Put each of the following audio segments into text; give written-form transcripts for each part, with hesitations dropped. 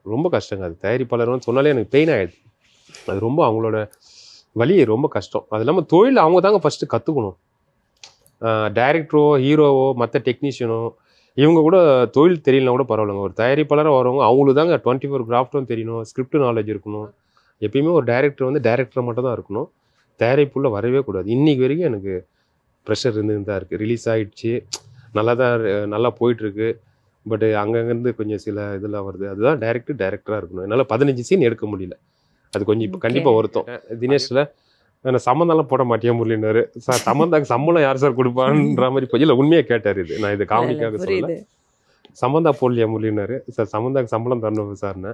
ரொம்ப கஷ்டங்க. அது தயாரிப்பாளர்னு சொன்னாலே எனக்கு பெயின் ஆகிடுது. அது ரொம்ப அவங்களோட வலி ரொம்ப கஷ்டம். அது இல்லாமல் தொழில் அவங்க தாங்க ஃபஸ்ட்டு கற்றுக்கணும். டைரக்டரோ ஹீரோவோ மற்ற டெக்னீஷியனோ இவங்க கூட தொழில் தெரியலனா கூட பரவாயில்லைங்க. ஒரு தயாரிப்பாளராக வரவங்க அவங்களுக்கு தாங்க 24 கிராஃப்ட்டும் தெரியணும், ஸ்கிரிப்ட் நாலேஜ் இருக்கணும். எப்பயுமே ஒரு டைரக்டர் வந்து டைரக்டர் மட்டும் தான் இருக்கணும், தயாரிப்புள்ள வரவே கூடாது. இன்றைக்கி வரைக்கும் எனக்கு ப்ரெஷர் இருந்துன்னு தான் இருக்குது. ரிலீஸ் ஆகிடுச்சு, நல்லா போயிட்டுருக்கு. பட் அங்கங்கேருந்து கொஞ்சம் சில இதெல்லாம் வருது. அதுதான் டைரக்டராக இருக்கணும். என்னால் 15 சீன் எடுக்க முடியல. அது கொஞ்சம் இப்போ கண்டிப்பாக வருத்தம். தினேஷில் நான் சம்மந்தம்லாம் போட மாட்டேன் முரளினாரு. சார் சம்மந்தாக்கு சம்பளம் யார் சார் கொடுப்பான்ற மாதிரி போய் இல்லை உண்மையாக கேட்டார். இது நான் இது காமெடிக்காக சொல்லலை. சம்மந்தா போடலையா முரளினாரு. சார் சம்மந்தாக்கு சம்பளம் தரணும் சார்னு.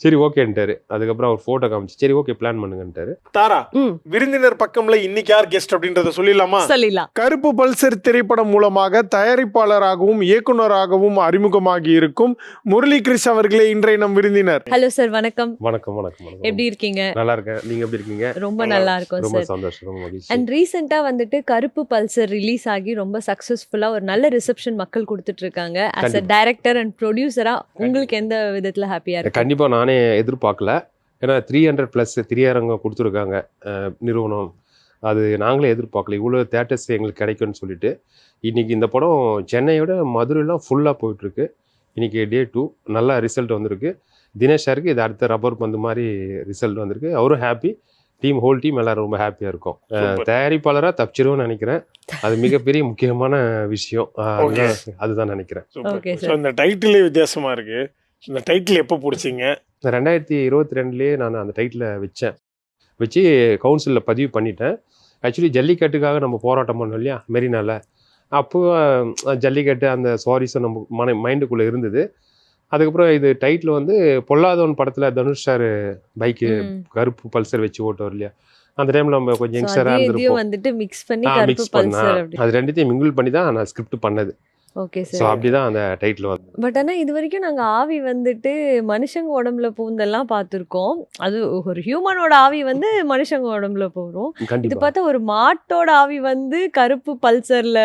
சரி ஓகேன்ட்டாரு. அதுக்கப்புறம் அவர் போட்டோ காமிச்சு சரி ஓகே பிளான் பண்ணுங்கன்ட்டாரு. தாரா விருந்தினர் பக்கம்ல இன்னைக்கு யார் கெஸ்ட் அப்படின்றத சொல்லிடலாமா? சொல்லிடலாம். கருப்பு பல்சர் திரைப்படம் மூலமாக தயாரிப்பாளராகவும் இயக்குனராகவும் அறிமுகமாகி இருக்கும் முரளி கிருஷ் அவர்களே இன்றைய நம் விருந்தினர். ஹலோ சார், வணக்கம். வணக்கம் வணக்கம் வணக்கம். எப்படி இருக்கீங்க? நல்லா இருக்கேன். நீங்க எப்படி இருக்கீங்க? ரொம்ப நல்லா இருக்கும் ரொம்ப சார். சந்தோஷம், ரொம்ப மகிழ்ச்சி. அண்ட் ரீசெண்டா வந்துட்டு கருப்பு பல்சர் ரிலீஸ் ஆகி ரொம்ப சக்சஸ்ஃபுல்லா ஒரு நல்ல ரிசப்ஷன் மக்கள் கொடுத்துட்டு இருக்காங்க. ஆஸ் அ டைரக்டர் அண்ட் ப்ரொடியூசரா உங்களுக்கு எந்த விதத்துல ஹாப்பியா இருக்கு? கண்டிப்பா நானே எதிர்பார்க்கல. ஏன்னா 300+ திரையரங்கம் கொடுத்துருக்காங்க நிறுவனம். அது நாங்களே எதிர்பார்க்கல இவ்வளோ தேட்டர்ஸ் எங்களுக்கு கிடைக்கும்னு சொல்லிட்டு. இன்றைக்கி இந்த படம் சென்னையோட மதுரைலாம் ஃபுல்லாக போயிட்டுருக்கு. இன்றைக்கி டே 2 நல்லா ரிசல்ட் வந்திருக்கு. தினேஷ் சாருக்கு இது அடுத்த ரப்பர் பந்து மாதிரி ரிசல்ட் வந்திருக்கு. அவரும் ஹாப்பி, ஹோல் டீம் எல்லோரும் ரொம்ப ஹாப்பியாக இருக்கும். தயாரிப்பாளராக தப்பிச்சிருவோன்னு நினைக்கிறேன். அது மிகப்பெரிய முக்கியமான விஷயம். அதுதான் நினைக்கிறேன். இந்த டைட்டிலே வித்தியாசமா இருக்கு. இந்த டைட்டில் எப்போ பிடிச்சிங்க? 2022 நான் அந்த டைட்டிலை வச்சு கவுன்சிலில் பதிவு பண்ணிட்டேன். ஆக்சுவலி ஜல்லிக்கட்டுக்காக நம்ம போராட்டம் பண்ணோம் இல்லையா மெரினாவில். அப்போ ஜல்லிக்கட்டு அந்த சாரீஸும் நம்ம மைண்டுக்குள்ளே இருந்தது. அதுக்கப்புறம் இது டைட்டில் வந்து பொல்லாதவன் படத்தில் தனுஷ் சார் பைக்கு கருப்பு பல்சர் வச்சு ஓட்டுவார் இல்லையா, அந்த டைமில் நம்ம கொஞ்சம் யங்ஸ்டராக இருந்திருப்போம். மிக்ஸ் பண்ணேன். அது ரெண்டுத்தையும் மிங்கிள் பண்ணி தான் நான் ஸ்கிரிப்ட் பண்ணது. Okay sir. ஸோ அப்படிதான் அந்த டைட்டில் வந்து. பட் ஆனால் இது வரைக்கும் நாங்கள் ஆவி வந்துட்டு மனுஷங்க உடம்புல பூந்தெல்லாம் பார்த்துருக்கோம். அது ஒரு ஹியூமனோட ஆவி வந்து மனுஷங்க உடம்புல போகிறோம். இது பார்த்தா ஒரு மாட்டோட ஆவி வந்து கருப்பு பல்சரில்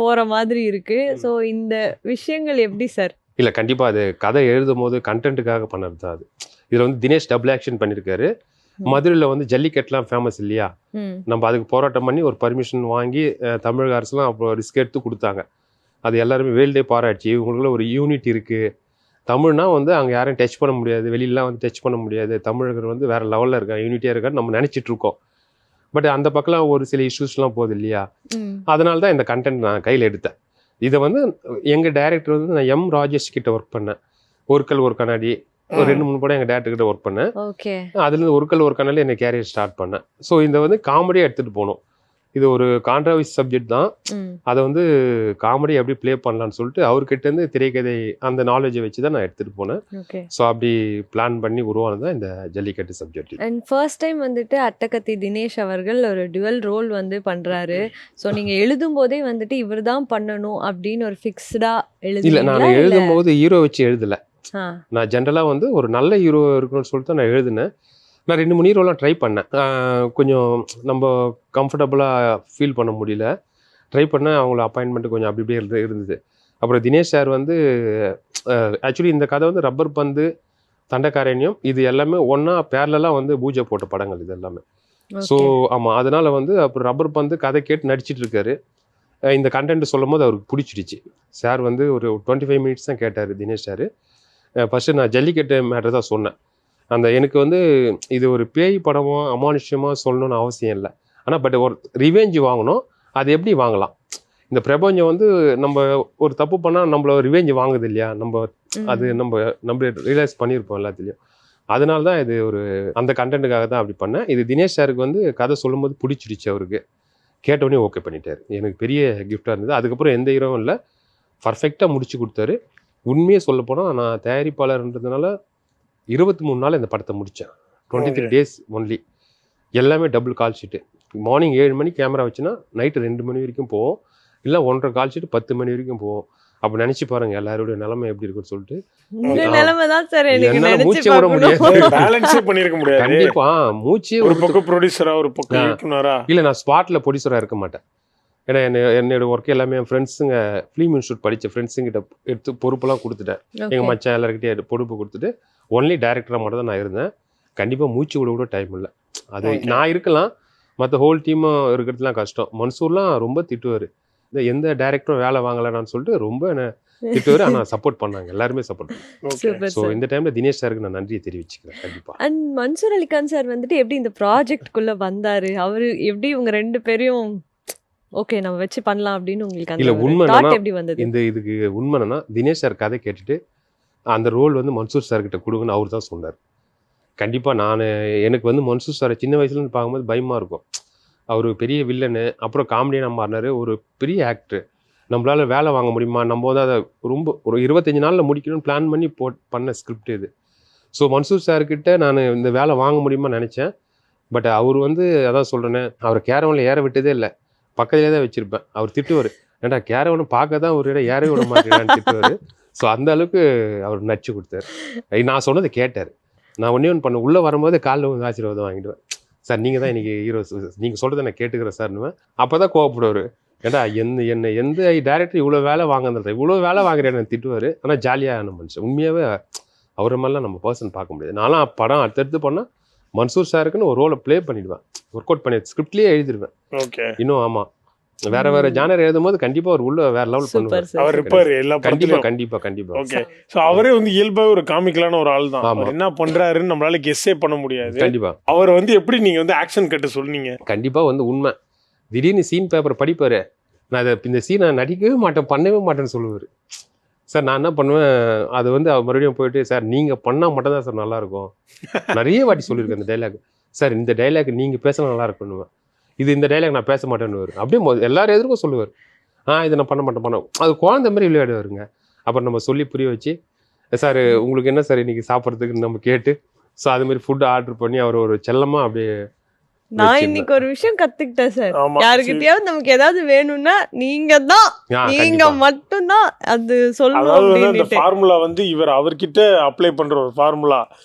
போகிற மாதிரி இருக்கு. ஸோ இந்த விஷயங்கள் எப்படி சார்? இல்லை கண்டிப்பாக அது கதை எழுதும் போது கண்டென்ட்டுக்காக பண்ணது தான் அது. இதில் வந்து தினேஷ் டபுள் ஆக்ஷன் பண்ணியிருக்காரு. மதுரையில் வந்து ஜல்லிக்கட்டுலாம் ஃபேமஸ் இல்லையா, நம்ம அதுக்கு போராட்டம் பண்ணி ஒரு பர்மிஷன் வாங்கி தமிழக அரசுலாம் அப்புறம் ரிஸ்க் எடுத்து கொடுத்தாங்க. அது எல்லாருமே வேர்ல்டே பாராட்சி. இவங்களுக்குள்ள ஒரு யூனிட் இருக்குது. தமிழ்னா வந்து அங்கே யாரையும் டச் பண்ண முடியாது, வெளியிலாம் வந்து டச் பண்ண முடியாது. தமிழர்கள் வந்து வேறு லெவலில் இருக்காங்க, யூனிட்டியாக இருக்கான்னு நம்ம நினச்சிட்ருக்கோம். பட் அந்த பக்கம் ஒரு சில இஷ்யூஸ்லாம் போகுது இல்லையா, அதனால தான் இந்த கண்டென்ட் நான் கையில் எடுத்தேன். இதை வந்து எங்கள் டைரக்டர் வந்து நான் எம் ராஜேஷ் கிட்ட ஒர்க் பண்ணேன். ஒரு கண்ணாடி ஒரு 2-3 படம் எங்கள் டேரக்டர் கிட்ட ஒர்க் பண்ணேன். அதுலேருந்து ஒரு கண்ணாடி என்னை கேரியர் ஸ்டார்ட் பண்ணேன். ஸோ இந்த வந்து காமெடியாக எடுத்துகிட்டு போகணும். இது ஒரு கான்ட்ரவர்சி சப்ஜெக்ட் தான். அதை வந்து காமெடி எப்படி ப்ளே பண்ணலான்னு சொல்லிட்டு அவர்கிட்டேருந்து திரைக்கதை அந்த நாலேஜை வச்சு தான் நான் எடுத்துகிட்டு போனேன். ஸோ அப்படி பிளான் பண்ணி உருவானது தான் இந்த jallikattu subject. And first time வந்துட்டு அட்டகத்தி தினேஷ் அவர்கள் ஒரு டுவல் ரோல் வந்து பண்ணுறாரு. ஸோ நீங்கள் எழுதும் போதே வந்துட்டு இவர் தான் பண்ணணும் அப்படின்னு ஒரு ஃபிக்ஸ்டாக எழுதி? இல்லை, நான் எழுதும் போது ஹீரோ வச்சு எழுதலை. நான் ஜென்ரலாக வந்து ஒரு நல்ல ஹீரோ இருக்கணும்னு சொல்லிட்டு நான் எழுதினேன். நான் 2-3 ஹீரோலாம் ட்ரை பண்ணேன். கொஞ்சம் நம்ம கம்ஃபர்டபுளாக ஃபீல் பண்ண முடியல. ட்ரை பண்ணேன். அவங்கள அப்பாயின்மெண்ட்டு கொஞ்சம் அப்படி இப்படியே இருந்தது. அப்புறம் தினேஷ் சார் வந்து ஆக்சுவலி இந்த கதை வந்து ரப்பர் பந்து, தண்டக்காரண்யம் இது எல்லாமே ஒன்றா பேரலாக வந்து பூஜை போட்ட படங்கள் இது எல்லாமே. ஸோ ஆமாம், அதனால் வந்து அப்புறம் ரப்பர் பந்து கதை கேட்டு நடிச்சிட்டு இருக்காரு. இந்த கண்டென்ட் சொல்லும் போது அவருக்கு பிடிச்சிடுச்சு. சார் வந்து ஒரு 25 மினிட்ஸ் தான் கேட்டார் தினேஷ் சார். ஃபஸ்ட்டு நான் ஜல்லிக்கட்டு மேட்டர் தான் சொன்னேன். அந்த எனக்கு வந்து இது ஒரு பேய் படமோ அமானுஷ்யமாக சொல்லணும்னு அவசியம் இல்லை. ஆனால் பட் ஒரு ரிவெஞ்சு வாங்கணும். அது எப்படி வாங்கலாம்? இந்த பிரபஞ்சம் வந்து நம்ம ஒரு தப்பு பண்ணால் நம்மள ரிவெஞ்சு வாங்குது இல்லையா, அது நம்ம ரியலைஸ் பண்ணியிருப்போம் எல்லாத்துலேயும். அதனால தான் இது ஒரு அந்த கண்டென்ட்டுக்காக தான் அப்படி பண்ணேன். இது தினேஷ் சாருக்கு வந்து கதை சொல்லும்போது பிடிச்சிடுச்சு. அவருக்கு கேட்டோடனே ஓகே பண்ணிட்டார். எனக்கு பெரிய கிஃப்டாக இருந்தது. அதுக்கப்புறம் எந்த ஹீரோவும் இல்லை, பர்ஃபெக்டாக முடிச்சு கொடுத்தாரு. உண்மையே சொல்ல போனால் நான் தயாரிப்பாளர்ன்றதுனால 23 நாள் இந்த படத்தை முடித்தேன். 23 days ஒன்லி. எல்லாமே டபுள் கால் ஷீட்டு. மார்னிங் 7 மணிக்கு கேமரா வச்சுன்னா நைட்டு 2 மணி வரைக்கும் போவோம். இல்லை 1.5 கால் ஷீட்டு 10 மணி வரைக்கும் போவோம். அப்போ நினச்சி பாருங்க எல்லாருடைய நிலைமை எப்படி இருக்குன்னு சொல்லிட்டு. மூச்சே விட முடியாது. கண்டிப்பா மூச்சே ஒரு பக்கம் ப்ரொடியூசரா ஒரு பக்கம் இயக்குனரா. இல்லை, நான் ஸ்பாட்டில் ப்ரொடியூசராக இருக்க மாட்டேன். ஏன்னா என்னோட ஒர்க் எல்லாமே என் ஃப்ரெண்ட்ஸுங்க ஃபிலிம் இன்ஸ்டியூட் படித்த ஃப்ரெண்ட்ஸுங்கிட்ட எடுத்து பொறுப்பெல்லாம் கொடுத்துட்டேன். எங்கள் மச்சான் எல்லாருக்கிட்டே பொறுப்பு கொடுத்துட்டு ஒன்லி டைரக்டராக மட்டும் தான் நான் இருந்தேன். கண்டிப்பாக மூச்சு விட கூட டைம் இல்லை. அது நான் இருக்கலாம், மற்ற ஹோல் டீமும் இருக்கிறதுலாம் கஷ்டம். மன்சூர்லாம் ரொம்ப திட்டுவார், இந்த எந்த டைரக்டரும் வேலை வாங்கலைன்னு சொல்லிட்டு ரொம்ப என்ன திட்டுவார். ஆனால் சப்போர்ட் பண்ணாங்க, எல்லாருமே சப்போர்ட் பண்ணாங்க. ஸோ இந்த டைமில் தினேஷ் சாருக்கு நான் நன்றியை தெரிவிச்சுக்கிறேன் கண்டிப்பாக. அண்ட் மன்சூர் அலிகான் சார் வந்துட்டு எப்படி இந்த ப்ராஜெக்ட்குள்ளே வந்தார், அவர் எப்படி இவங்க 2 பேரையும் ஓகே நம்ம வச்சு பண்ணலாம் அப்படின்னு உங்களுக்கு இல்லை உண்மை எப்படி வந்தது? இந்த இதுக்கு உண்மை என்னன்னா, தினேஷ் சார் கதை கேட்டுட்டு அந்த ரோல் வந்து மன்சூர் சார்கிட்ட கொடுங்கன்னு அவர் தான் சொன்னார். கண்டிப்பாக எனக்கு வந்து மன்சூர் சாரை சின்ன வயசுலேருந்து பார்க்கும்போது பயமாக இருக்கும். அவர் பெரிய வில்லனு, அப்புறம் காமெடியாக மாறினார், ஒரு பெரிய ஆக்டர். நம்மளால் வேலை வாங்க முடியுமா, நம்ம வந்து அதை ரொம்ப ஒரு 25 நாளில் முடிக்கணும்னு பிளான் பண்ணி பண்ண ஸ்கிரிப்ட் இது. ஸோ மன்சூர் சார்கிட்ட நான் இந்த வேலை வாங்க முடியுமான்னு நினச்சேன். பட் அவர் வந்து அதான் சொல்கிறேன்னே, அவர் கேரவனில் ஏற விட்டதே இல்லை, பக்கத்துலேயே தான் வச்சுருப்பேன். அவர் திட்டுவார், ஏன்டா கேரவனை பார்க்க தான் ஒரு இடம் ஏறவே விட மாட்டேங்கிறான்னு திட்டுவார். ஸோ அந்த அளவுக்கு அவர் நச்சு கொடுத்தாரு. நான் சொன்னதை கேட்டார். நான் ஒன்று பண்ண உள்ளே வரும்போது காலைல வந்து ஆசீர்வாதம் வாங்கிடுவேன். சார் நீங்கள் தான் இன்றைக்கி ஹீரோ, நீங்கள் சொல்கிறத நான் கேட்டுக்கிறேன் சார்னுவேன். அப்போ தான் கோவப்படுவார், ஏன்டா என்ன எந்த டைரக்டர் இவ்வளோ வேலை வாங்கினது, இவ்வளோ வேலை வாங்குறேன்னு திட்டுவார். ஆனால் ஜாலியாக மனுஷன். உண்மையாகவே அவரை மாதிரிலாம் நம்ம பர்சன் பார்க்க முடியாது. நான்லாம் படம் அடுத்தடுத்து பண்ணால் மன்சூர் சாருக்குன்னு ஒரு ரோலை ப்ளே பண்ணிடுவேன், ஒர்க் அவுட் பண்ணி ஸ்கிரிப்ட்லேயே எழுதிடுவேன். ஓகே, இன்னும் ஆமாம் வேற ஜானர் எழுதும் போது கண்டிப்பா அவர் உள்ள வேற லெவல் பண்ணுவார். அவர் இருப்பாரு எல்லா கண்டிப்பா கண்டிப்பா கண்டிப்பா. ஓகே, சோ அவரே வந்து இயல்பாவே ஒரு காமிக்கலான ஒரு ஆள் தான். அவர் என்ன பண்றாருன்னு நம்மளால கெஸ்ஸே பண்ண முடியாது. கண்டிப்பா அவர் வந்து எப்படி நீங்க வந்து ஆக்ஷன் கட்டு சொன்னீங்க? கண்டிப்பா வந்து உண்மை. திடீர்னு சீன் பேப்பர் படிப்பாரு, நான் இந்த சீனை நடிக்கவே மாட்டேன், பண்ணவே மாட்டேன்னு சொல்லுவார். சார் நான் என்ன பண்ணுவேன், அது வந்து அவர் மறுபடியும் போயிட்டு, சார் நீங்கள் பண்ணால் மட்டும் தான் சார் நல்லாயிருக்கும். நிறைய வாட்டி சொல்லியிருக்கேன் இந்த டைலாக். சார் இந்த டைலாக் நீங்கள் பேசினா நல்லா இருக்குன்னுவேன், இந்த டைலாக் நான் பேச மாட்டேன்னு. அப்படியே எல்லாரும் எதிர்க்கும் சொல்லுவார், இதை நான் பண்ண மாட்டேன். அது குழந்தை மாதிரி விளையாடுவாருங்க. அப்புறம் நம்ம சொல்லி புரிய வச்சு, சார் உங்களுக்கு என்ன சார் இன்னைக்கு சாப்பிட்றதுக்கு நம்ம கேட்டு, ஸோ அது மாதிரி ஃபுட்டு ஆர்டர் பண்ணி அவர் ஒரு செல்லமாக அப்படியே. நான் இன்னைக்கு ஒரு விஷயம் கத்துக்கிட்டேன் சார், யாருக்கிட்டயாவது நமக்கு ஏதாவது வேணும்னா நீங்க மட்டும்தான் அது சொல்லணும். ஃபார்முலா வந்து இவர் அவர்கிட்ட அப்ளை பண்ற ஒரு ஃபார்முலா,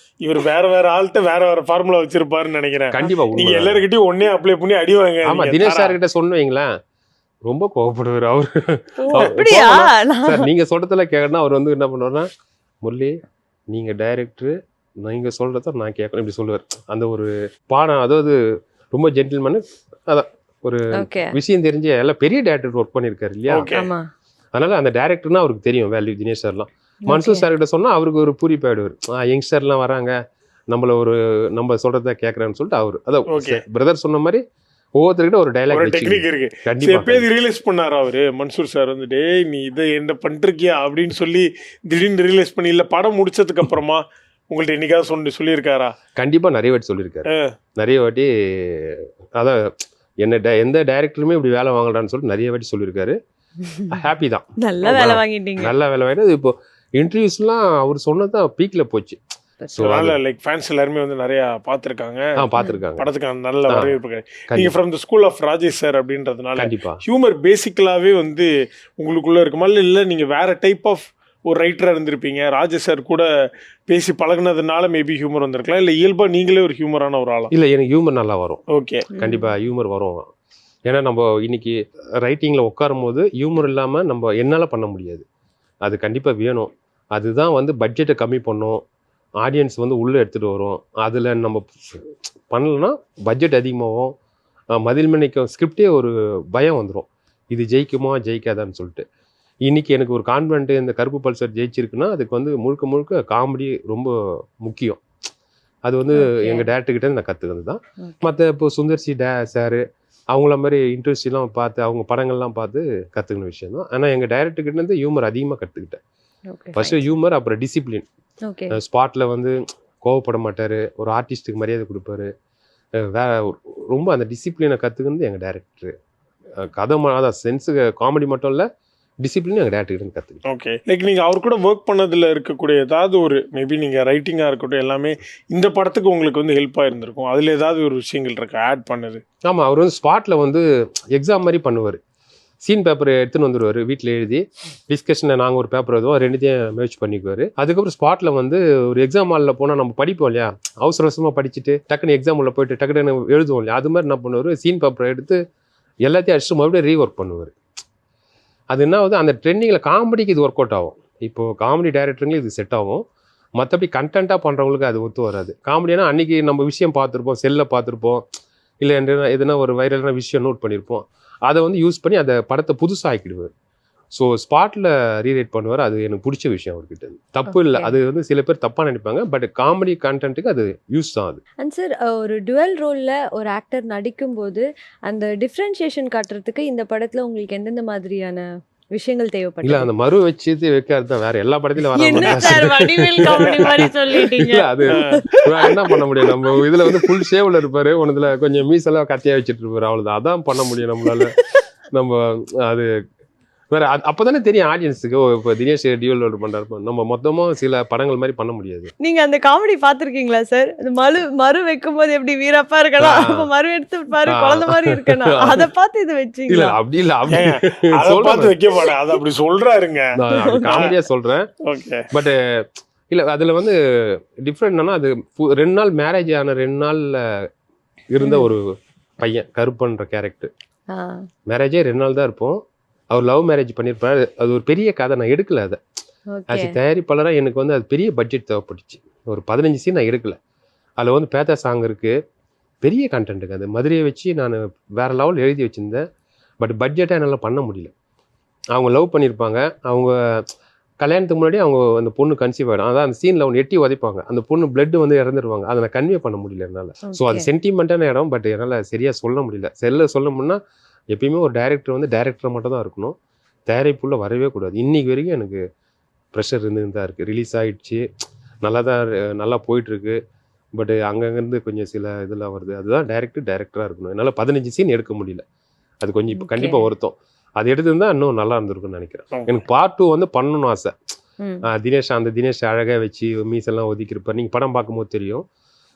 இவர் வேற ஆள்கிட்ட வேற ஃபார்முலா வச்சிருப்பாருன்னு நினைக்கிறேன். கண்டிப்பா நீங்க எல்லாருக்கிட்டையும் ஒன்னே அப்ளை பண்ணி அடிவாங்க. ஆமா, தினேஷ் சார் கிட்ட சொன்னீங்களேன், ரொம்ப கோவப்படுவார் அவரு. நீங்க சொல்றதுல கேட்கணும், அவர் வந்து என்ன பண்ணுவாருன்னா, முரளி நீங்க டைரக்டர், நீங்க சொல்றத நான் கேட்கணும் இப்படி சொல்லுவார். அந்த ஒரு பாடம், அதாவது ரொம்ப ஜென்டில்மேனு. அதான் ஒரு விஷயம் தெரிஞ்ச எல்லாம் பெரிய டேரக்டர் ஒர்க் பண்ணியிருக்காரு இல்லையா, அதனால அந்த டேரக்டர்னா அவருக்கு தெரியும் வேல்யூ. தினேஷ் சார்லாம் மன்சூர் சார்கிட்ட சொன்னா அவருக்கு ஒரு பூரிப்பு ஆயிடுவார். யங்ஸ்டர்லாம் வராங்க, நம்ம சொல்றத கேட்கறேன்னு சொல்லிட்டு அவரு அதான் பிரதர் சொன்ன மாதிரி ஒவ்வொருத்தர்கிட்ட ஒரு டைலாக் டெக்னிக் இருக்கு. கண்டிப்பா ரியலைஸ் பண்ணாரு அவரு மன்சூர் சார் வந்து, டேய் நீ இதை என்ன பண்ணிருக்கியா அப்படின்னு சொல்லி திடீர்னு ரியலைஸ் பண்ணி, இல்ல படம் முடிச்சதுக்கு அப்புறமா உங்கள்ட்ட என்னைக்காவது சொல்லியிருக்காரா? கண்டிப்பா நிறைய வாட்டி சொல்லியிருக்காரு. நிறைய வாட்டி அதான் எந்த டைரக்டருமே இப்படி வேலை வாங்கலான்னு சொல்லிட்டு நிறைய வாட்டி சொல்லியிருக்காரு. ஹாப்பி தான், நல்ல வேலை வாங்கிட்டீங்க. நல்ல வேலை வாங்கிட்டு இப்போ இன்டர்வியூஸ்லாம் அவர் சொன்னதான் பீக்ல போச்சு. லைக் ஃபேன்ஸ் எல்லாருமே வந்து நிறைய பார்த்துருக்காங்க படத்துக்கான நல்ல வரவேற்பு. நீங்க from the school of Rajesh sir அப்படின்றதுனால கண்டிப்பா ஹியூமர் பேசிக்கலாவே வந்து உங்களுக்குள்ள இருக்குமா, இல்ல நீங்க வேற டைப் ஆஃப் ஒரு ரைட்டராக இருந்திருப்பீங்க, ராஜேஷ் சார் கூட பேசி பழகினதுனால மேபி ஹியூமர் வந்திருக்கலாம், இல்லை இயல்பா நீங்களே ஒரு ஹியூமரான ஒரு ஆளா? இல்லை, எனக்கு ஹியூமர் நல்லா வரும். ஓகே, கண்டிப்பாக ஹியூமர் வரும். ஏன்னா நம்ம இன்னைக்கு ரைட்டிங்கில் உட்காரும் போது ஹியூமர் இல்லாமல் நம்ம என்னால் பண்ண முடியாது. அது கண்டிப்பாக வேணும். அதுதான் வந்து பட்ஜெட்டை கம்மி பண்ணும், ஆடியன்ஸ் வந்து உள்ளே எடுத்துகிட்டு வரும். அதில் நம்ம பண்ணலைன்னா பட்ஜெட் அதிகமாகும், மதில்மணிக்கும் ஸ்கிரிப்டே ஒரு பயம் வந்துடும், இது ஜெயிக்குமா ஜெயிக்காதான்னு சொல்லிட்டு. இன்னைக்கு எனக்கு ஒரு கான்ஃபிடென்ட், இந்த கருப்பு பல்சர் ஜெயிச்சிருக்குன்னா அதுக்கு வந்து முழுக்க காமெடி ரொம்ப முக்கியம். அது வந்து எங்கள் டேரக்டர்கிட்ட நான் கற்றுக்கிறது தான். மற்ற இப்போ சுந்தர்சி சாரு அவங்கள மாதிரி இன்ட்ரெஸ்ட்லாம் பார்த்து அவங்க படங்கள்லாம் பார்த்து கற்றுக்கின விஷயம் தான். ஆனால் எங்கள் டைரக்டர்கிட்ட இருந்து ஹியூமர் அதிகமாக கற்றுக்கிட்டேன். ஃபர்ஸ்ட்டு ஹியூமர், அப்புறம் டிசிப்ளின். ஸ்பாட்டில் வந்து கோவப்பட மாட்டார், ஒரு ஆர்டிஸ்ட்டுக்கு மரியாதை கொடுப்பாரு. ரொம்ப அந்த டிசிப்ளினை கற்றுக்கிறது எங்கள் டைரக்டர். கதை அதான் சென்ஸுக்கு காமெடி மட்டும் இல்லை, டிசிப்ளின் எங்கள் டேரக்டர் கற்றுக்கிட்டேன். ஓகே, லைக் நீங்கள் அவர் கூட ஒர்க் பண்ணதில் இருக்கக்கூடிய ஏதாவது ஒரு மேபி நீங்கள் ரைட்டிங்காக இருக்கட்டும் எல்லாமே இந்த படத்துக்கு உங்களுக்கு வந்து ஹெல்ப்பாக இருந்திருக்கும், அதில் ஏதாவது ஒரு விஷயங்கள் இருக்கு ஆட் பண்ணது? ஆமாம், அவர் வந்து ஸ்பாட்டில் வந்து எக்ஸாம் மாதிரி பண்ணுவார். சீன் பேப்பர் எடுத்துன்னு வந்துடுவார், வீட்டில் எழுதி டிஸ்கஷனில் நாங்கள் ஒரு பேப்பர் எழுதுவோம், ரெண்டுத்தையும் மேட்ச் பண்ணிக்குவார். அதுக்கப்புறம் ஸ்பாட்டில் வந்து ஒரு எக்ஸாம் ஹாலில் போனால் நம்ம படிப்போம் இல்லையா, அவசரமாக படிச்சுட்டு டக்குன்னு எக்ஸாம் உள்ள போயிட்டு டக்குன்னு எழுதுவோம் இல்லையா, அது மாதிரி என்ன பண்ணுவார், சீன் பேப்பர் எடுத்து எல்லாத்தையும் அடிச்சுட்டு மறுபடியும் ரீஒர்க் பண்ணுவார். அது என்ன ஆகுது, அந்த ட்ரெண்டிங்கில் காமெடிக்கு இது ஒர்க் அவுட் ஆகும். இப்போது காமெடி டைரக்டருங்களுக்கு இது செட் ஆகும். மற்றபடி கண்டென்ட்டாக பண்ணுறவங்களுக்கு அது ஒத்து வராது. காமெடினா அன்றைக்கி நம்ம விஷயம் பார்த்துருப்போம், செல்லில் பார்த்துருப்போம், இல்லை எதுனா ஒரு வைரலான விஷயம் நோட் பண்ணியிருப்போம், அதை வந்து யூஸ் பண்ணி அந்த படத்தை புதுசாக ஆக்கிடுவார். ஸோ ஸ்பாட்டில் ரீரைட் பண்ணுவார். அது எனக்கு பிடிச்ச விஷயம் அவர்கிட்ட. தப்பு இல்லை, அது வந்து சில பேர் தப்பாக நினைப்பாங்க, பட் காமெடி கண்டென்ட்டுக்கு அது யூஸ் தான் அது. அண்ட் சார், ஒரு டுவல் ரோலில் ஒரு ஆக்டர் நடிக்கும்போது அந்த டிஃப்ரென்ஷியேஷன் காட்டுறதுக்கு இந்த படத்தில் உங்களுக்கு எந்தெந்த மாதிரியான விஷயங்கள் இல்ல தேவைப்பட்டது? அந்த மறு வச்சு வைக்கிறது தான், வேற எல்லா படத்திலும் வர என்ன மாதிரி சார் வடிவேல் காமெடி மாதிரி சொல்லிட்டீங்க. இல்ல அது வேற என்ன பண்ண முடியும். நம்ம இதுல வந்து ஃபுல் ஷேவ்ல இருப்பாரு, ஒன்னுல கொஞ்சம் மீசெல்லாம் கத்தியா வச்சுட்டு இருப்பாரு, அவ்வளவுதான். அதான் பண்ண முடியும் நம்மளால. நம்ம அது வேற அப்பதானே தெரியும் ஆடியன்ஸுக்கு. இப்போ தினேஷ் டியூல் ரோல் பண்றாரு, நம்ம மொத்தமும் சில படங்கள் மாதிரி பண்ண முடியாது. நீங்க அந்த காமெடி பாத்திருக்கீங்களா சார்? அந்த மறு வைக்கும் போது எப்படி வீரப்பா இருக்கணும், அப்ப மறு எடுத்து பாரு குழந்தை மாதிரி இருக்கணும், அத பார்த்து இது இல்ல வச்சீங்களா? அப்படி இல்ல, அப்படி அதை பார்த்து வைக்க மாட்டேன், அதை அப்படி சொல்றாருங்க. நான் காமெடியா சொல்றேன். ஓகே. பட் இல்ல அதுல வந்து டிஃப்ரெண்ட் என்னன்னா, அது 2 நாள் மேரேஜ் ஆன 2 நாள்ல இருந்த ஒரு பையன், கருப்பன்ற கேரக்டர். மேரேஜே 2 நாள் தான் இருப்போம். அவர் லவ் மேரேஜ் பண்ணியிருப்பாரு. அது ஒரு பெரிய கதை, நான் எடுக்கல அதை. ஆச்சு தயாரிப்பாளராக எனக்கு வந்து அது பெரிய பட்ஜெட் தேவைப்பட்டுச்சு. ஒரு 15 சீன் நான் எடுக்கல. அதில் வந்து பேத்தா சாங் இருக்குது, பெரிய கண்டென்ட்டுங்க. அது மதுரையை வச்சு நான் வேறு லெவல் எழுதி வச்சுருந்தேன். பட் பட்ஜெட்டாக என்னால் பண்ண முடியல. அவங்க லவ் பண்ணியிருப்பாங்க, அவங்க கல்யாணத்துக்கு முன்னாடி அவங்க அந்த பொண்ணு கன்சீவ் ஆகிடும். அதான் அந்த சீனில் ஒன்று எட்டி உதைப்பாங்க, அந்த பொண்ணு பிளட் வந்து இறந்துருவாங்க. அதை நான் கன்வே பண்ண முடியல என்னால். ஸோ அது சென்டிமெண்ட்டான இடம், பட் என்னால் சரியாக சொல்ல முடியல. சொல்லணும்னா எப்பயுமே ஒரு டைரக்டர் வந்து டைரக்டர் மட்டும் தான் இருக்கணும், தயாரிப்புள்ள வரவே கூடாது. இன்னைக்கு வரைக்கும் எனக்கு ப்ரெஷர் இருந்துன்னு தான் இருக்குது. ரிலீஸ் ஆகிடுச்சு, நல்லா போயிட்டுருக்கு. பட் அங்கங்கேருந்து கொஞ்சம் சில இதெல்லாம் வருது. அதுதான் டைரக்டராக இருக்கணும். என்னால் 15 சீன் எடுக்க முடியல. அது கொஞ்சம் இப்போ கண்டிப்பாக வருத்தம். அது எடுத்திருந்தா இன்னும் நல்லா இருந்திருக்குன்னு நினைக்கிறேன். எனக்கு பார்ட் 2 வந்து பண்ணணும்னு ஆசை. தினேஷ் அழகாக வச்சு மீசெல்லாம் ஒதுக்கியிருப்பார். நீங்கள் படம் பார்க்கும்போது தெரியும்.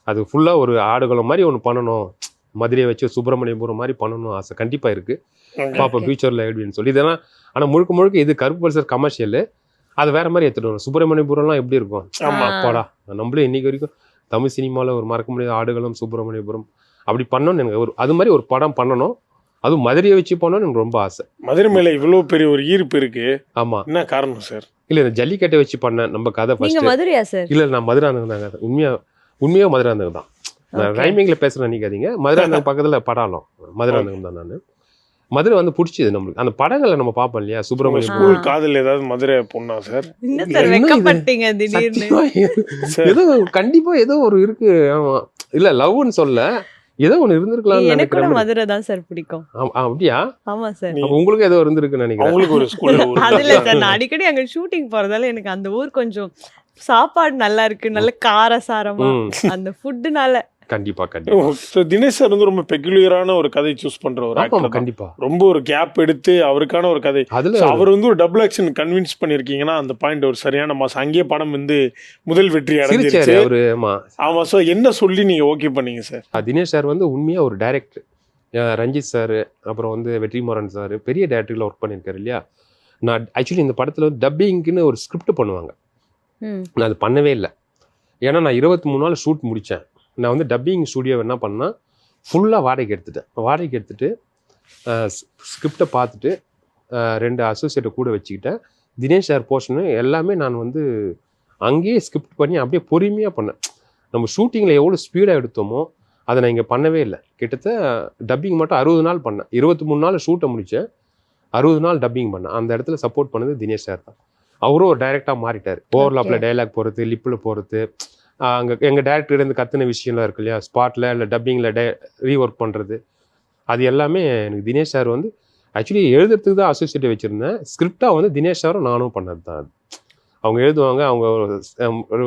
அது ஃபுல்லாக ஒரு ஆடுகளம் மாதிரி ஒன்று பண்ணணும், மதுரையை வச்சு சுப்பிரமணியபுரம் மாதிரி பண்ணணும் ஆசை கண்டிப்பாக இருக்குது. பார்ப்போம் ஃபியூச்சரில் எப்படின்னு சொல்லி. இதெல்லாம் ஆனால் முழுக்க இது கருப்பு பல்சர் கமர்ஷியல். அது வேற மாதிரி எடுத்துட்டு வரணும். சுப்பிரமணியபுரம்லாம் எப்படி இருக்கும், அப்பாடா நம்மளும் இன்னைக்கு வரைக்கும் தமிழ் சினிமாவில் ஒரு மறக்க முடியாத ஆடுகளம் சுப்பிரமணியபுரம் அப்படி பண்ணணும்னு எனக்கு அது மாதிரி ஒரு படம் பண்ணணும். அதுவும் மதுரையை வச்சு பண்ணணும்னு எனக்கு ரொம்ப ஆசை. மதுரை மேலே இவ்வளோ பெரிய ஒரு ஈர்ப்பு இருக்கு. ஆமாம், என்ன காரணம் சார்? இல்லை, இந்த ஜல்லிக்கட்டை வச்சு பண்ணேன் நம்ம கதை ஃபர்ஸ்ட். மதுரையா சார்? இல்லை, நான் மதுராந்தகம் தாங்க. உண்மையாக மதுராந்தகம் தான். நான் ரைமிங்கில் பேசுகிறேன் நினைக்காதீங்க. மதுராந்தகம் பக்கத்தில் படாலம், மதுராந்தகம் தான் நான். மதுரை வந்து பிடிச்சது நம்மளுக்கு. அந்த படங்களை நம்ம பார்ப்போம் இல்லையா, சுப்பிரமணியம் ஸ்கூல் காதல் ஏதாவது மதுரை பொண்ணா சார்? ஏதோ கண்டிப்பா ஏதோ ஒரு இருக்கு. ஆமா, இல்ல லவ்னு சொல்ல, ஏதோ ஒண்ணு இருந்திருக்கலாம். எனக்கு மதுரை தான் சார் பிடிக்கும். அப்படியா? ஆமா சார். உங்களுக்கு ஏதோ இருந்திருக்குன்னு நினைக்கிறேன். உங்களுக்கு ஒரு ஸ்கூல் அதுல சார், நான் அடிக்கடி அங்க ஷூட்டிங் போறதால எனக்கு அந்த ஊர் கொஞ்சம் சாப்பாடு நல்லா இருக்கு, நல்ல காரசாரமா அந்த ஃபுட்டுனால. கண்டிப்பா. தினேஷ் சார் வந்து ரொம்ப பெக்குலியரான ஒரு கதை சூஸ் பண்ற ஒரு ஆக்டர். கண்டிப்பா ரொம்ப ஒரு கேப் எடுத்து அவருக்கான ஒரு கதை. அதுல அவர் வந்து ஒரு டபுள் ஆக்ஷன் கன்வின்ஸ் பண்ணிருக்கீங்கன்னா அந்த பாயிண்ட் ஒரு சரியான மாசம். அங்கேயே படம் வந்து முதல் வெற்றி அடைஞ்சிருச்சு. ஆமா. சோ என்ன சொல்லி நீங்க ஓகே பண்ணீங்க சார்? தினேஷ் சார் வந்து உண்மையா ஒரு டைரக்டர். ரஞ்சித் சார், அப்புறம் வந்து வெற்றிமாறன் சார், பெரிய டைரக்டர்ல ஒர்க் பண்ணிருக்காரு இல்லையா. நான் ஆக்சுவலி இந்த படத்துல வந்து டப்பிங்க்குன்னு ஒரு ஸ்கிரிப்ட் பண்ணுவாங்க, நான் அது பண்ணவே இல்லை. ஏன்னா நான் 23 நாள் ஷூட் முடித்தேன். நான் வந்து டப்பிங் ஸ்டூடியோ என்ன பண்ணால் ஃபுல்லாக வாடகைக்கு எடுத்துட்டு ஸ்கிரிப்டை பார்த்துட்டு 2 அசோசியேட்டை கூட வச்சுக்கிட்டேன். தினேஷ் சார் போர்ஷனு எல்லாமே நான் வந்து அங்கேயே ஸ்கிரிப்ட் பண்ணி அப்படியே பொறுமையாக பண்ணேன். நம்ம ஷூட்டிங்கில் எவ்வளோ ஸ்பீடாக எடுத்தோமோ அதை நான் இங்கே பண்ணவே இல்லை. கிட்டத்தட்ட டப்பிங் மட்டும் 60 நாள் பண்ணேன். 23 நாள் ஷூட்டை முடித்தேன், 60 நாள் டப்பிங் பண்ணேன். அந்த இடத்துல சப்போர்ட் பண்ணது தினேஷ் சார் தான். அவரும் ஒரு டைரக்டாக மாறிட்டார். ஓவர்லாப்பில் டைலாக் போகிறது, லிப்பில் போகிறது, அங்கே எங்கள் டேரக்டர்லேருந்து கற்றுன விஷயம்லாம் இருக்கு இல்லையா, ஸ்பாட்டில் இல்லை டப்பிங்கில் ரீஒர்க் பண்ணுறது, அது எல்லாமே எனக்கு தினேஷ் சார் வந்து ஆக்சுவலி எழுதுறதுக்கு தான் அசோசியேட்டை வச்சுருந்தேன். ஸ்கிரிப்டாக வந்து தினேஷ் சாரும் நானும் பண்ணது தான். அது அவங்க எழுதுவாங்க, அவங்க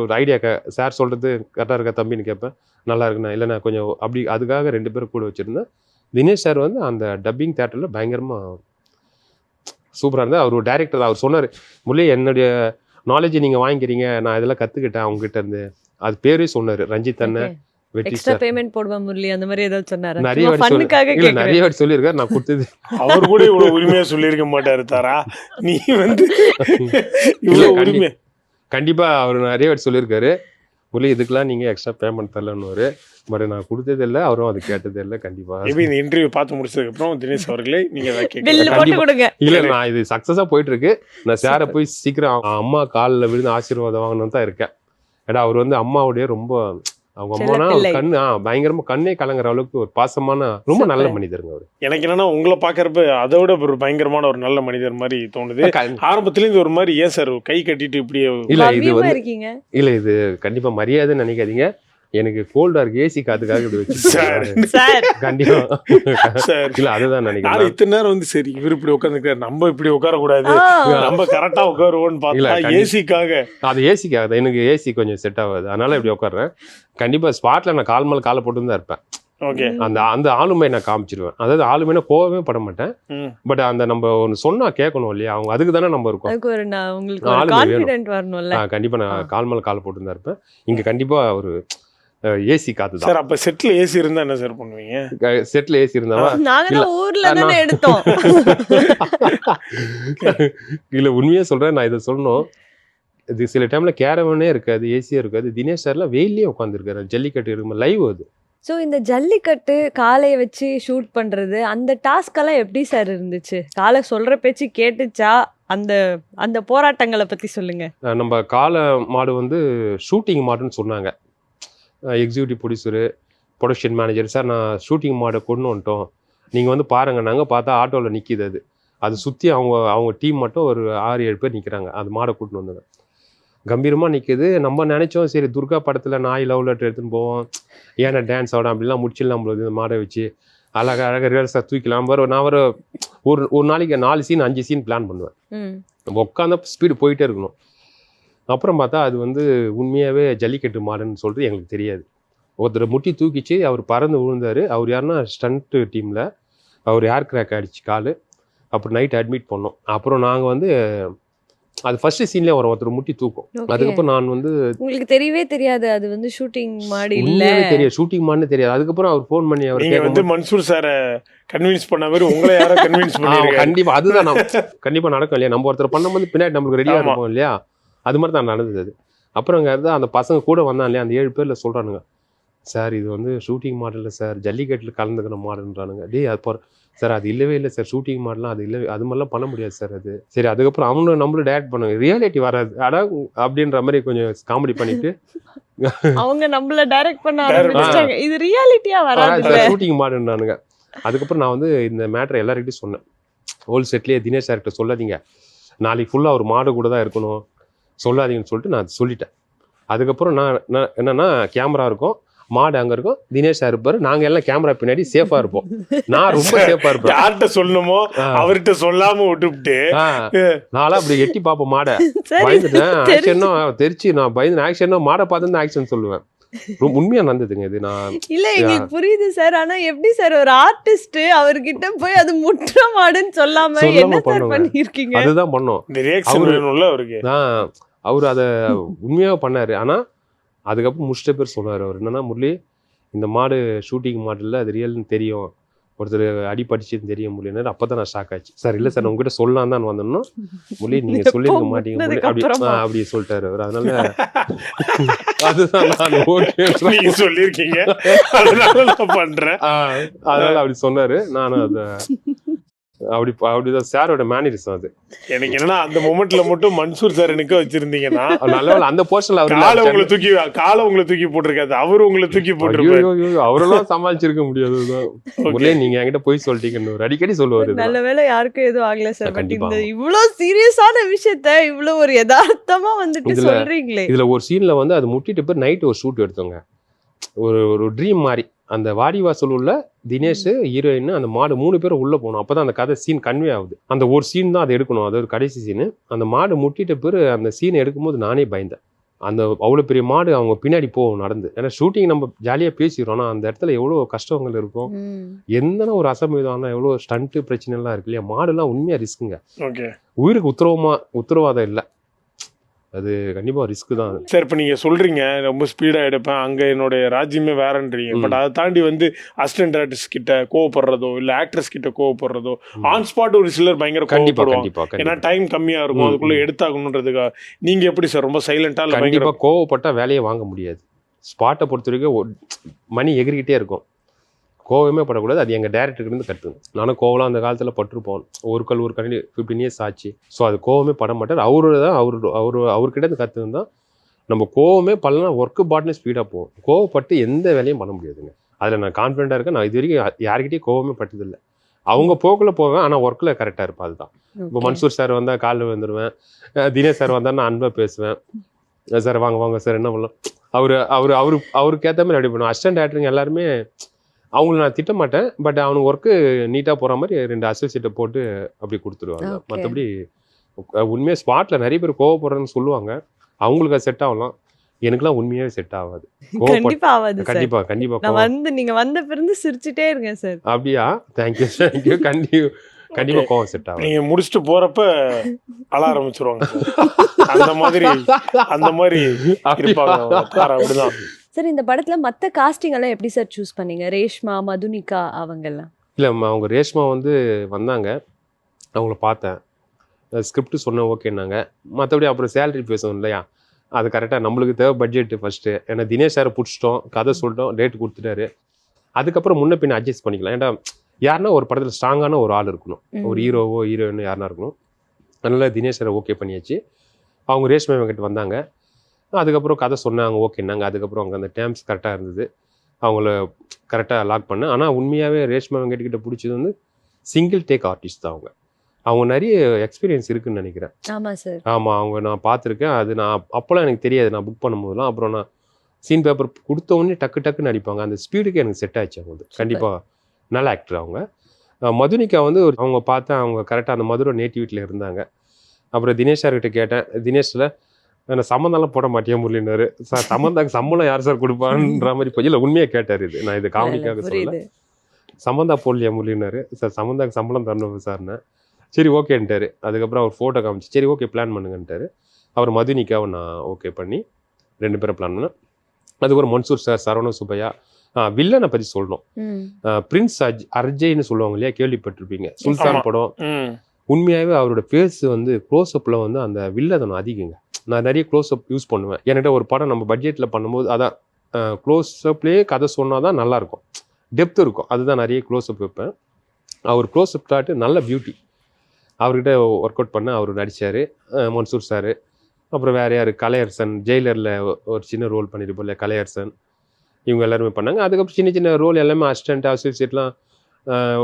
ஒரு ஐடியா சார் சொல்கிறது கரெக்டாக இருக்கா தம்பின்னு கேட்பேன், நல்லா இருக்குண்ணா, இல்லைண்ணா கொஞ்சம் அப்படி, அதுக்காக 2 பேரும் கூட வச்சுருந்தேன். தினேஷ் சார் வந்து அந்த டப்பிங் தேட்டரில் பயங்கரமாக சூப்பராக இருந்தால். அவர் ஒரு டைரக்டர். அவர் சொன்னார், முள்ளே என்னுடைய நாலேஜை நீங்கள் வாங்கிக்கிறீங்க, நான் இதெல்லாம் கற்றுக்கிட்டேன் அவங்ககிட்ட இருந்து. அது பேரே சொன்னார், ரஞ்சித் அண்ணன் வெற்றி சார். பேமெண்ட் போடுவா முரளி அந்த மாதிரி ஏதாவது சொன்னாரு? நிறைய வாட்டி சொல்லியிருக்காரு, நான் கொடுத்தது. அவர் கூட இவ்வளவு உரிமையா சொல்லியிருக்க மாட்டாரு தாரா, நீ வந்து உரிமை. கண்டிப்பா அவர் நிறைய வாட்டி சொல்லியிருக்காரு, முரளி இதுக்கெல்லாம் நீங்க எக்ஸ்ட்ரா பேமெண்ட் தரலன்னு. பட் நான் கொடுத்தது இல்லை, அவரும் அது கேட்டது இல்லை. கண்டிப்பா இந்த இன்டர்வியூ பார்த்து முடிச்சதுக்கு அப்புறம் தினேஷ் அவர்களே நீங்க இல்ல, நான் இது சக்சஸா போயிட்டு இருக்கு. நான் சாரை போய் சீக்கிரம் அம்மா காலில் விழுந்து ஆசீர்வாதம் வாங்கணும்னு தான் இருக்கேன். ஏன்னா அவர் வந்து அம்மாவுடைய ரொம்ப அவங்க அம்மானா செல்லப்பிள்ளை. கண்ணு பயங்கரமா கண்ணே கலங்குற அளவுக்கு ஒரு பாசமான ரொம்ப நல்ல மனிதருங்க அவரு. எனக்கு என்னன்னா உங்களை பாக்குறப்ப அதை விட ஒரு பயங்கரமான ஒரு நல்ல மனிதர் மாதிரி தோணுது. ஆரம்பத்துல இருந்து ஒரு மாதிரி ஏன் சார் கை கட்டிட்டு இப்படியே இல்ல இது பவ்யமா வந்து இருக்கீங்க. இல்ல இது கண்டிப்பா மரியாதைன்னு நினைக்காதீங்க. எனக்கு கோல்டா இருக்கு ஏசி காத்துக்காக இப்படி வச்சு சார் கண்டிப்பா சார் இல்ல அதுதான் நான் நினைக்கிறேன். இத்தனை நேரம் வந்து சரி இவர் இப்படி உட்காந்துருக்காரு நம்ம இப்படி உட்கார கூடாது நம்ம கரெக்டா உட்காருவோம்னு பார்த்தா கண்டிப்பா. ஏசிக்காக அது ஏசிக்காக எனக்கு ஏசி கொஞ்சம் செட் ஆகாது, அதனால இப்படி உட்காடுறேன். கண்டிப்பா ஸ்பாட்ல நான் கால் மேல காலை போட்டு தான் இருப்பேன். ஓகே அந்த அந்த ஆளுமை நான் காமிச்சிருவேன். அதாவது ஆளுமைனா கோவமே பட மாட்டேன். பட் அந்த நம்ம ஒன்று சொன்னா கேட்கணும் இல்லையா, அவங்க அதுக்கு தானே நம்ம இருக்கோம். அதுக்கு ஒரு உங்களுக்கு ஒரு ஆளுமை வேணும். கான்ஃபிடென்ட் வரணும்ல. கண்டிப்பா நான் கால் மேல கால் போட்டு தான் இருப்பேன். இங்க கண்டிப்பா ஒரு ஏசி காத்து தான். சார் அப்ப செட்ல ஏசி இருந்தா என்ன சார் பண்ணுவீங்க? செட்ல ஏசி இருந்தாவா நாங்க தான் ஊர்ல தானே எடுத்தோம். இல்ல உண்மையா சொல்றேன், நான் இதை சொல்லணும். இது சில டைம்ல கேரவனே இருக்காது, ஏசியா இருக்காது. தினேஷ் சார்லாம் வெயிலே உட்காந்துருக்காரு, ஜல்லிக்கட்டு இருக்கும் லைவ் அது. ஸோ இந்த ஜல்லிக்கட்டு காளையை வச்சு ஷூட் பண்றது அந்த டாஸ்க் எல்லாம் எப்படி சார் இருந்துச்சு? காளை சொல்ற பேச்சு கேட்டுச்சா? அந்த அந்த போராட்டங்களை பத்தி சொல்லுங்க. நம்ம காளை மாடு வந்து ஷூட்டிங் மாடுன்னு சொன்னாங்க. Executive producer, production manager, sir நான் ஷூட்டிங் மாடை கொண்டு வந்துட்டோம், நீங்கள் வந்து பாருங்க. நாங்கள் பார்த்தா ஆட்டோவில் நிற்கிது. அது சுற்றி அவங்க டீம் மட்டும் ஒரு 6-7 பேர் நிற்கிறாங்க. அது மாடை கூட்டின்னு வந்தாங்க, கம்பீரமாக நிற்கிது. நம்ம நினச்சோம் சரி துர்கா படத்தில் நாய் லவ் லெட்டர் எடுத்துன்னு போவோம், ஏன்னா டான்ஸ் ஆடும் அப்படிலாம் முடிச்சிடலாம் போது இந்த மாடை வச்சு அழகாக ரிவர்ஸாக தூக்கலாம். நான் ஒரு நாளைக்கு 4 சீன் 5 சீன் பிளான் பண்ணுவேன். நம்ம உட்காந்த ஸ்பீடு போயிட்டே இருக்கணும். அப்புறம் பார்த்தா அது வந்து உண்மையாகவே ஜல்லிக்கட்டு மாடுன்னு சொல்லிட்டு எங்களுக்கு தெரியாது. ஒருத்தர் முட்டி தூக்கிச்சு, அவர் பறந்து விழுந்தார். அவர் யாருன்னா ஸ்டண்ட்டு டீமில் அவர் ஏர் கிராக் ஆகிடுச்சு கால். அப்புறம் நைட் அட்மிட் பண்ணோம். அப்புறம் நாங்கள் வந்து அது ஃபர்ஸ்ட் சீன்லேயே வரும், ஒருத்தர் முட்டி தூக்கும். அதுக்கப்புறம் நான் வந்து உங்களுக்கு தெரியவே தெரியாது அது வந்து ஷூட்டிங் மாடு இல்ல, உண்மையாவே தெரியாது, ஷூட்டிங் மாடுன்னு தெரியாது. அதுக்கப்புறம் அவர் ஃபோன் பண்ணி அவர் நீங்க வந்து மன்சூர் சாரை கன்வின்ஸ் பண்ண மாதிரி உங்களை யாரோ கன்வின்ஸ் பண்ணிருக்காங்க. கண்டிப்பா அதுதான் கண்டிப்பா நடக்கும் இல்லையா, நம்ம ஒருத்தர் பண்ணும்போது பின்னாடி நம்மளுக்கு ரெடியாக இருக்கும் இல்லையா, அது மாதிரி தான் நடந்தது அது. அப்புறம் அங்கே இருந்தால் அந்த பசங்க கூட வந்தான் இல்லையா, அந்த 7 பேரில் சொல்கிறானுங்க, சார் இது வந்து ஷூட்டிங் மாடல் இல்லை சார், ஜல்லிக்கட்டில் கலந்துக்கிற மாடுன்றானுங்க. அது சார் அது இல்லவே இல்லை சார், ஷூட்டிங் மாடலாம் அது இல்லை, அது மாதிரிலாம் பண்ண முடியாது சார் அது. சரி அதுக்கப்புறம் அவங்களும் நம்மளும் டேரக்ட் பண்ணுவாங்க, ரியாலிட்டி வராது அடா அப்படின்ற மாதிரி கொஞ்சம் காமெடி பண்ணிட்டு அவங்க நம்மள டைரக்ட் பண்ண ஆரம்பிச்சாங்க. இது ரியாலிட்டியா வராது, ஷூட்டிங் மாடுன்றானுங்க. அதுக்கப்புறம் நான் வந்து இந்த மேட்டரை எல்லார்கிட்டையும் சொன்னேன். ஹோல் செட்லேயே தினேஷ் சார்கிட்ட சொல்லாதீங்க, நாளைக்கு ஃபுல்லாக ஒரு மாடு கூட தான் இருக்கணும், சொல்லாதீங்கன்னு சொல்லிட்டு நான் சொல்லிட்டேன். அதுக்கப்புறம் நான் என்னன்னா கேமரா இருக்கும், மாடு அங்கே இருக்கும், தினேஷ் சார் இருப்பாரு, நாங்கள் எல்லாம் கேமரா பின்னாடி சேஃபாக இருப்போம். நான் ரொம்ப சேஃபாக இருப்பேன். யார்கிட்ட சொல்லணுமோ அவர்கிட்ட சொல்லாம விட்டுவிட்டு நான்லாம் அப்படி எட்டி பார்ப்போம் மாடை, பயந்துட்டேன். ஆக்ஷன்னா தெரிச்சு நான் பயந்து ஆக்ஷன்னா மாடை பார்த்து ஆக்ஷன் சொல்லுவேன். ரொம்ப உண்மையா நடந்ததுங்க இது. நான் இல்ல எங்களுக்கு புரியுது சார், ஆனா எப்படி சார் ஒரு ஆர்டிஸ்ட் அவர்கிட்ட போய் அது முற்ற மாடுன்னு சொல்லாம என்ன சார் பண்ணிருக்கீங்க? அதுதான் பண்ணோம். அவரு அதை உண்மையாக பண்ணாரு. ஆனா அதுக்கப்புறம் முடிச்சிட்ட பேர் சொன்னார் அவர் என்னன்னா, முரளி இந்த மாடு ஷூட்டிங் மாடலில் அது ரியல்னு தெரியும், ஒருத்தர் அடிப்படிச்சுன்னு தெரியும் முரளினார். அப்போ தான் நான் ஷாக் ஆச்சு. சார் இல்லை சார் உங்ககிட்ட சொல்லலாம் தான் வந்தோம்னா, முரளி நீங்கள் சொல்லியிருக்க மாட்டீங்க அப்படி சொல்லிட்டாரு அவர். அதனால அதுதான் நான் ஓகே சொல்லியிருக்கீங்க பண்றேன் அதனால அப்படி சொன்னாரு. நானும் அதை அப்படிதான் சாரோட மேனரிசம் அது. எனக்கு என்னன்னா அந்த மொமெண்ட்ல மட்டும் மன்சூர் சார் எனக்கு வச்சிருந்தீங்கன்னா நல்ல அந்த போர்ஷன்ல அவர் காலை உங்களை தூக்கி போட்டிருக்காது, அவரு உங்களை தூக்கி போட்டிருக்காரு. அவரெல்லாம் சமாளிச்சிருக்க முடியாது. நீங்க என்கிட்ட போய் சொல்லிட்டீங்கன்னு அடிக்கடி சொல்லுவாரு. நல்ல வேளை யாருக்கும் எதுவும் ஆகல சார். பட் இந்த இவ்வளவு சீரியஸான விஷயத்த இவ்வளவு ஒரு யதார்த்தமா வந்துட்டு சொல்றீங்களே. இதுல ஒரு சீன்ல வந்து அது முட்டிட்டு போய் நைட் ஒரு ஷூட் எடுத்தோங்க, ஒரு ட்ரீம் மாதிரி. அந்த வாடிவாசல் உள்ள தினேஷ், ஹீரோயின், அந்த மாடு 3 பேரும் உள்ள போகணும். அப்பதான் அந்த கதை சீன் கன்வே ஆகுது. அந்த ஒரு சீன் தான் அதை எடுக்கணும், அது ஒரு கடைசி சீனு. அந்த மாடு முட்டிட்ட பேர் அந்த சீன் எடுக்கும்போது நானே பயந்தேன். அந்த அவ்வளோ பெரிய மாடு அவங்க பின்னாடி போகும் நடந்து. ஏன்னா ஷூட்டிங் நம்ம ஜாலியாக பேசிடுறோம், ஆனால் அந்த இடத்துல எவ்வளோ கஷ்டங்கள் இருக்கும், எந்தனா ஒரு அசம்பாவிதம், எவ்வளோ ஸ்டண்ட்டு பிரச்சனைலாம் இருக்கு இல்லையா. மாடுலாம் உண்மையாக ரிஸ்க்குங்க, உயிருக்கு உத்தரவாதம் இல்லை, அது கண்டிப்பா ரிஸ்க் தான். சார் இப்போ நீங்க சொல்றீங்க ரொம்ப ஸ்பீடா எடுப்பேன், அங்க என்னோட ராஜ்யமே வேறன்றீங்க. பட் அதை தாண்டி வந்து அசிஸ்டன்ட் ஆர்டிஸ்ட் கிட்ட கோவப்படுறதோ இல்ல ஆக்ட்ரஸ் கிட்ட கோவப்படுறதோ, ஆன் ஸ்பாட் ஒரு சிலர் பயங்கர கோவப்படுவாங்க, ஏன்னா டைம் கம்மியா இருக்கும், அதுக்குள்ள எடுத்தாகணுன்றதுக்காக. நீங்க எப்படி சார் ரொம்ப சைலண்டா? கண்டிப்பா கோவப்பட்டா வேலையை வாங்க முடியாது. ஸ்பாட்டை பொறுத்த வரைக்கும் மணி எகிரிக்கிட்டே இருக்கும், கோவமே படக்கூடாது. அது எங்கள் டேரக்டர்கிட்ட கற்றுங்க. நானும் கோவலாம் அந்த காலத்தில் பட்டிருப்போம், ஒரு கண்ணி 15 இயர்ஸ் ஆச்சு. ஸோ அது கோவமே பட மாட்டார். அவர்கிட்ட இருந்து கற்றுன்னு தான் நம்ம கோவமே பண்ணலாம், ஒர்க்கு பாட்னு ஸ்பீடாக போகும். கோவப்பட்டு எந்த வேலையும் பண்ண முடியாதுங்க. அதில் நான் கான்ஃபிடென்ட்டாக இருக்கேன். நான் இது வரைக்கும் யார்கிட்டயும் கோவமே பட்டதில்லை. அவங்க போக்கில் போவேன், ஆனால் ஒர்க்கில் கரெக்டாக இருப்பேன். அதுதான். இப்போ மன்சூர் சார் வந்தால் காலில் வந்துடுவேன், தினேஷ் சார் வந்தால் நான் அன்பாக பேசுவேன். சார் வாங்க வாங்க சார் என்ன பண்ணலாம், அவருக்கு ஏற்ற மாதிரி ரெடி பண்ணுவேன். அசிஸ்டன்ட் டேரக்டருங்க எல்லாருமே அவங்கள நான் திட்ட மாட்டேன், பட் அவனுக்கு ஒர்க்கு நீட்டாக போகிற மாதிரி 2 அசோசியேட்டை போட்டு அப்படி கொடுத்துருவாங்க. மற்றபடி உண்மையாக ஸ்பாட்டில் நிறைய பேர் கோவப்படுறேன்னு சொல்லுவாங்க, அவங்களுக்கு அது செட் ஆகலாம். எனக்குலாம் உண்மையாவே செட் ஆகாது. கண்டிப்பா ஆகாது. கண்டிப்பா நீங்க வந்த பிறந்து சிரிச்சுட்டே இருங்க சார். அப்படியா? தேங்க்யூ. கண்டிப்பா கோவம் செட் ஆகும். நீங்க முடிச்சுட்டு போறப்ப அழ ஆரம்பிச்சிருவாங்க. அந்த மாதிரி இருப்பாங்க. அப்படிதான் சார். இந்த படத்துல மத்த காஸ்டிங் எல்லாம் எப்படி சார் சூஸ் பண்ணீங்க? ரேஷ்மா, மதுனிகா அவங்க எல்லாம்? இல்ல அவங்க ரேஷ்மா வந்து வந்தாங்க, அவங்கள பார்த்தேன், ஸ்கிரிப்ட் சொன்னேன், ஓகேன்னாங்க. மற்றபடி அப்புறம் சேலரி பேசணும் இல்லையா, அது கரெக்டாக நம்மளுக்கு தேவை பட்ஜெட்டு ஃபஸ்ட்டு. ஏன்னா தினேஷ் சாரை பிடிச்சிட்டோம், கதை சொல்லிட்டோம், டேட் கொடுத்துட்டாரு. அதுக்கப்புறம் முன்ன பின்ன அட்ஜஸ்ட் பண்ணிக்கலாம். ஏன்னா யாருன்னா ஒரு படத்தில் ஸ்ட்ராங்கான ஒரு ஆள் இருக்கணும், ஒரு ஹீரோவோ ஹீரோயினோ யாருனா இருக்கணும். அதனால தினேஷ் சாரை ஓகே பண்ணியாச்சு. அவங்க ரேஷ்மா வெங்கட் வந்தாங்க, அதுக்கப்புறம் கதை சொன்னாங்க, ஓகேன்னாங்க. அதுக்கப்புறம் அவங்க அந்த டேர்ம்ஸ் கரெக்டாக இருந்தது, அவங்கள கரெக்டாக லாக் பண்ணேன். ஆனால் உண்மையாகவே ரேஷ்மா வெங்கட்கிட்ட பிடிச்சது வந்து சிங்கிள் டேக் ஆர்டிஸ்ட் தான். அவங்க நிறைய எக்ஸ்பீரியன்ஸ் இருக்குன்னு நினைக்கிறேன். ஆமாம் சார். ஆமாம், அவங்க நான் பார்த்துருக்கேன். அது நான் அப்போலாம் எனக்கு தெரியாது, நான் புக் பண்ணும்போதெல்லாம். அப்புறம் நான் சீன் பேப்பர் கொடுத்த உடனே டக்குன்னு நடிப்பாங்க. அந்த ஸ்பீடுக்கு எனக்கு செட் ஆச்சு. அவங்க கண்டிப்பாக நல்ல ஆக்டர். அவங்க மதுனிகா வந்து அவங்க பார்த்தேன், அவங்க கரெக்டாக அந்த மதுரை நேட்டிவிட்டியில் இருந்தாங்க. அப்புறம் தினேஷ் சார்கிட்ட கேட்டேன், தினேஷில் நான் சம்மந்தம்லாம் போட மாட்டேன் முரளினாரு. சார் சம்மந்தாக்கு சம்பளம் யார் சார் கொடுப்பான்ற மாதிரி போய் இல்லை உண்மையாக கேட்டார். இது நான் இது காமெடிக்காக சொல்லலை. சம்மந்தா போடலையா முரளினாரு. சார் சம்மந்தாக்கு சம்பளம் தரணும் சார்னு. சரி ஓகேன்ட்டாரு. அதுக்கப்புறம் அவர் ஃபோட்டோ காமிச்சு சரி ஓகே பிளான் பண்ணுங்கன்ட்டாரு. அவர் மதுனிக்காவை நான் ஓகே பண்ணி 2 பேரும் பிளான் பண்ணேன். அதுக்கப்புறம் மன்சூர் சார், சரவண சுப்பையா. வில்லனை பற்றி சொல்லணும். பிரின்ஸ் அர்ஜய்னு சொல்லுவாங்க இல்லையா, கேள்விப்பட்டிருப்பீங்க. சுல்தான் படம். உண்மையாகவே அவரோட ஃபேஸ் வந்து க்ளோஸ்அப்பில் வந்து அந்த வில்லதனம் அதிகங்க. நான் நிறைய க்ளோஸ்அப் யூஸ் பண்ணுவேன். என்கிட்ட ஒரு படம் நம்ம பட்ஜெட்டில் பண்ணும்போது அதான் க்ளோஸ்அப்லேயே கதை சொன்னால் தான் நல்லாயிருக்கும், டெப்த் இருக்கும். அதுதான் நிறைய க்ளோஸ்அப் வைப்பேன். அவர் க்ளோஸ்அப் தாட்டு நல்ல பியூட்டி. அவர்கிட்ட ஒர்க் அவுட் பண்ண அவர் நடித்தார், மன்சூர் சார். அப்புறம் வேறு யார், கலையரசன், ஜெயிலரில் ஒரு சின்ன ரோல் பண்ணியிருப்போம் இல்லையா, கலையரசன். இவங்க எல்லாருமே பண்ணாங்க. அதுக்கப்புறம் சின்ன ரோல் எல்லாமே அசிஸ்டன்ட் அசோசியேட்லாம்.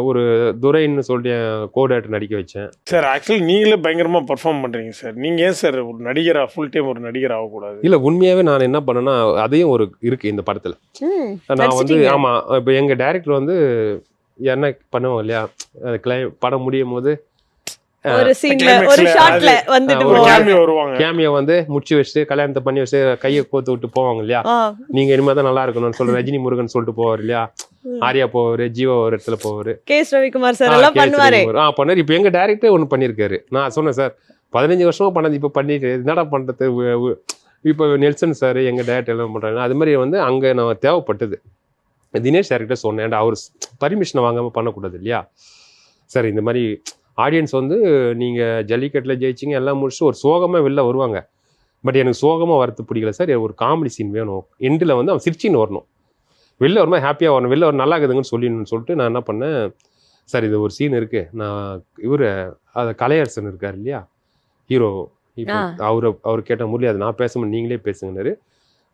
ஒரு துரைன்னு சொல்லிட்டு கோஆர்டினேட்டர் நடிக்க வச்சேன். சார் ஆக்சுவலி நீங்களே பயங்கரமாக பர்ஃபார்ம் பண்ணுறீங்க சார். நீங்கள் ஏன் சார் ஒரு நடிகராக ஃபுல் டைம் ஒரு நடிகர் ஆகக்கூடாது? இல்லை உண்மையாகவே நான் என்ன பண்ணேன்னா, அதையும் ஒரு இருக்குது இந்த படத்தில். நான் வந்து ஆமாம், இப்போ எங்கள் டைரக்டர் வந்து என்ன பண்ணுவோம் இல்லையா, படம் முடியும் போது கேமியோ வந்து முடிச்சு வச்சுட்டு கல்யாணத்தை பண்ணி வச்சு கையை கோத்து விட்டு போவாங்க இல்லையா, நீங்க இனிமே தான் நல்லா இருக்கணும்னு சொல்ற ரஜினி முருகன் சொல்லிட்டு போவார் இல்லையா, ஆர்யா போவாரு, ஜீவா ஒரு இடத்துல போவாரு, கேஎஸ் ரவிக்குமார் சார் எல்லாம் பண்ணுவாரு. பண்ணாரு. இப்போ எங்க டைரக்டர் ஒன்று பண்ணியிருக்காரு. நான் சொன்னேன் சார் 15 வருஷமா பண்ணது, இப்போ பண்ணிட்டு என்னடா பண்றது. இப்போ நெல்சன் சார் எங்க டைரக்டர் எல்லாம் பண்றாங்க. அது மாதிரி வந்து அங்க நான் தேவைப்பட்டது. தினேஷ் சார்கிட்ட சொன்னேன், அவர் பர்மிஷனை வாங்காம பண்ணக்கூடாது இல்லையா சார். இந்த மாதிரி ஆடியன்ஸ் வந்து நீங்கள் ஜல்லிக்கட்டில் ஜெயிச்சிங்க எல்லாம் முடிச்சுட்டு ஒரு சோகமாக வெளில வருவாங்க. பட் எனக்கு சோகமாக வரது பிடிக்கல சார், ஒரு காமெடி சீன் வேணும். எண்டில் வந்து அவன் சிரிச்சின்னு வரணும், வெளில வருமா ஹாப்பியாக வரணும், வெளில ஒரு நல்லா இருக்குதுங்கன்னு சொல்லிட்டு நான் என்ன பண்ணேன், சார் இது ஒரு சீன் இருக்குது, நான் இவர் அதை கலையரசன் இருக்கார் இல்லையா ஹீரோ, இப்போ அவர் கேட்ட முரளி அது நான் பேசணும் நீங்களே பேசுங்கன்னாரு.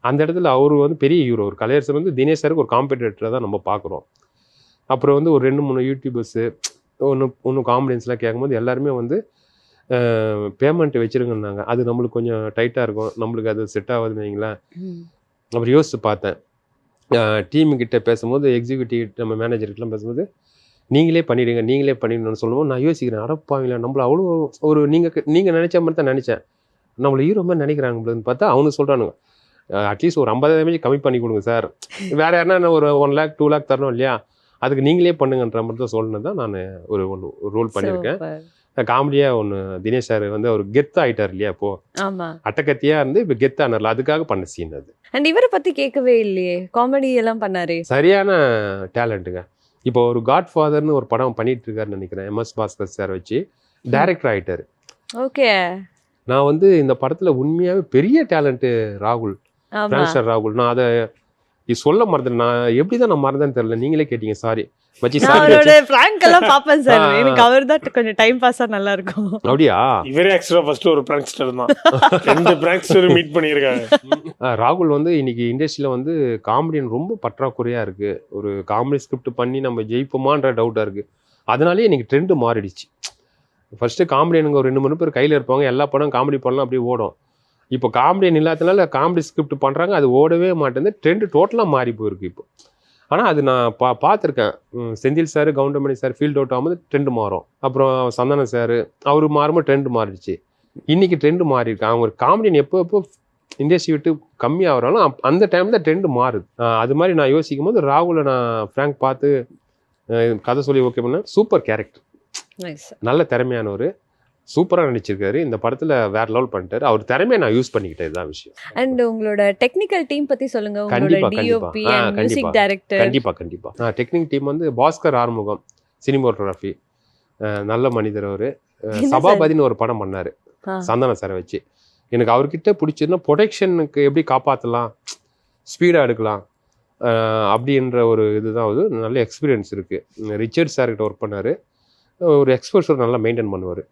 அந்த இடத்துல அவர் வந்து பெரிய ஹீரோ, ஒரு கலையரசன் வந்து தினேஷ் சாருக்கு ஒரு காம்படிட்டரை தான் நம்ம பார்க்குறோம். அப்புறம் வந்து ஒரு 2-3 யூடியூபர்ஸு ஒன்றும் காமெடியன்ஸ்லாம் கேட்கும்போது எல்லாருமே வந்து பேமெண்ட் வச்சுருங்கன்னாங்க. அது நம்மளுக்கு கொஞ்சம் டைட்டாக இருக்கும், நம்மளுக்கு அது செட் ஆகாதுன்னு வைங்களேன். அப்புறம் யோசிச்சு பார்த்தேன். டீமுக்கிட்ட பேசும்போது, எக்ஸிக்யூட்டிவ் நம்ம மேனேஜர்கிட்டலாம் பேசும்போது நீங்களே பண்ணிடுங்கன்னு சொல்லுவோம். நான் யோசிக்கிறேன், அடப்பாங்களா நம்மள அவ்வளோ ஒரு நீங்கள் நினச்ச மாதிரி தான் நினச்சேன், நம்மளை ஹீரோ மாதிரி நினைக்கிறாங்கன்னு பார்த்தா அவனு சொல்கிறானுங்க, அட்லீஸ்ட் ஒரு 50,000 கம்மி பண்ணி கொடுங்க சார், வேறு யாருன்னா ஒரு 1 lakh 2 lakh தரணும் இல்லையா, அதுக்கு நீங்களே பண்ணுங்கன்ற மாதிரி தான் சொல்லணும் தான் நான் ஒரு ரோல் பண்ணியிருக்கேன். காமெடியாக ஒன்று தினேஷ் சார் வந்து அவர் கெத் ஆகிட்டார் இல்லையா, இப்போ அட்டக்கத்தியாக இருந்து இப்போ கெத் ஆனார்ல, அதுக்காக பண்ண சீன் அது. அண்ட் இவரை பற்றி கேட்கவே இல்லையே, காமெடி எல்லாம் பண்ணாரு, சரியான டேலண்ட்டுங்க. இப்போ ஒரு காட் ஃபாதர்னு ஒரு படம் பண்ணிட்டு இருக்காருன்னு நினைக்கிறேன், MS பாஸ்கர் சார் வச்சு டைரக்டர் ஆகிட்டாரு. ஓகே. நான் வந்து இந்த படத்தில் உண்மையாகவே பெரிய டேலண்ட்டு ராகுல், ராகுல். நான் அதை இது சொல்ல மறந்துட்டேன். நான் எப்படிதான் நான் மறந்தேன்னு தெரியல. நீங்களே கேட்டீங்க, சாரி மச்சி. நான் அவரோட பிராங்க் எல்லாம் பாப்பேன் சார். எனக்கு அவர் தான் கொஞ்சம் டைம் பாஸா நல்லா இருக்கும். அப்படியா? இவரே ஆக்சுவலா ஃபர்ஸ்ட் ஒரு பிராங்க்ஸ்டர் தான். 2 பிராங்க்ஸ்டர் மீட் பண்ணியிருக்காங்க. ராகுல் வந்து இன்னைக்கு இண்டஸ்ட்ரியில வந்து காமெடியன் ரொம்ப பற்றாக்குறையா இருக்கு. ஒரு காமெடி ஸ்கிரிப்ட் பண்ணி நம்ம ஜெயிப்போமான்ற டவுட்டா இருக்கு. அதனாலேயே இன்னைக்கு ட்ரெண்ட் மாறிடுச்சு. ஃபர்ஸ்ட் காமெடியனுங்க ஒரு 2-3 பேர் கையில இருப்பாங்க. எல்லா படம் காமெடி படம்லாம் அப்படியே ஓடும். இப்போ காமெடியன் இல்லாதனால காமெடி ஸ்கிரிப்ட் பண்ணுறாங்க, அது ஓடவே மாட்டேங்குது. ட்ரெண்டு டோட்டலாக மாறி போயிருக்கு இப்போ. ஆனால் அது நான் பார்த்துருக்கேன். Senthil sir, Goundamani sir field out ஆகும்போது ட்ரெண்டு மாறும். அப்புறம் சந்தானம் சார் அவர் மாறும்போது ட்ரெண்டு மாறிடுச்சு. இன்றைக்கி ட்ரெண்டு மாறி இருக்கு. அவங்க ஒரு காமெடியன் எப்போ இண்டஸ்ட்ரி விட்டு கம்மியாகிறாலும் அந்த டைம் தான் ட்ரெண்டு மாறுது. அது மாதிரி நான் யோசிக்கும் போது ராகுலை நான் ஃப்ராங்க் பார்த்து கதை சொல்லி ஓகே பண்ணேன். சூப்பர் கேரக்டர், நல்ல திறமையானவர், சூப்பராக நடிச்சிருக்காரு. இந்த படத்தில் வேற லெவல் பண்ணிட்டாரு. அவர் திறமையை நான் யூஸ் பண்ணிக்கிட்டேன். இதுதான் விஷயம். அண்ட் உங்களோட டெக்னிக்கல் டீம் பற்றி சொல்லுங்க. உங்களோட டிஓபி அண்ட் மியூசிக் டைரக்டர். கண்டிப்பாக டெக்னிக் டீம் வந்து பாஸ்கர் ஆறுமுகம், சினிமோட்டோகிராஃபி, நல்ல மனிதர். அவர் சபாபதினு ஒரு படம் பண்ணார் சந்தான சாரை வச்சு. எனக்கு அவர்கிட்ட பிடிச்சதுன்னா ப்ரொடக்ஷனுக்கு எப்படி காப்பாற்றலாம், ஸ்பீடாக எடுக்கலாம் அப்படின்ற ஒரு இதுதான். அது நல்ல எக்ஸ்பீரியன்ஸ் இருக்குது. ரிச்சர்ட் சார்கிட்ட ஒர்க் பண்ணார். ஒரு எக்ஸ்போஷர் நல்லா மெயின்டைன் பண்ணுவார்.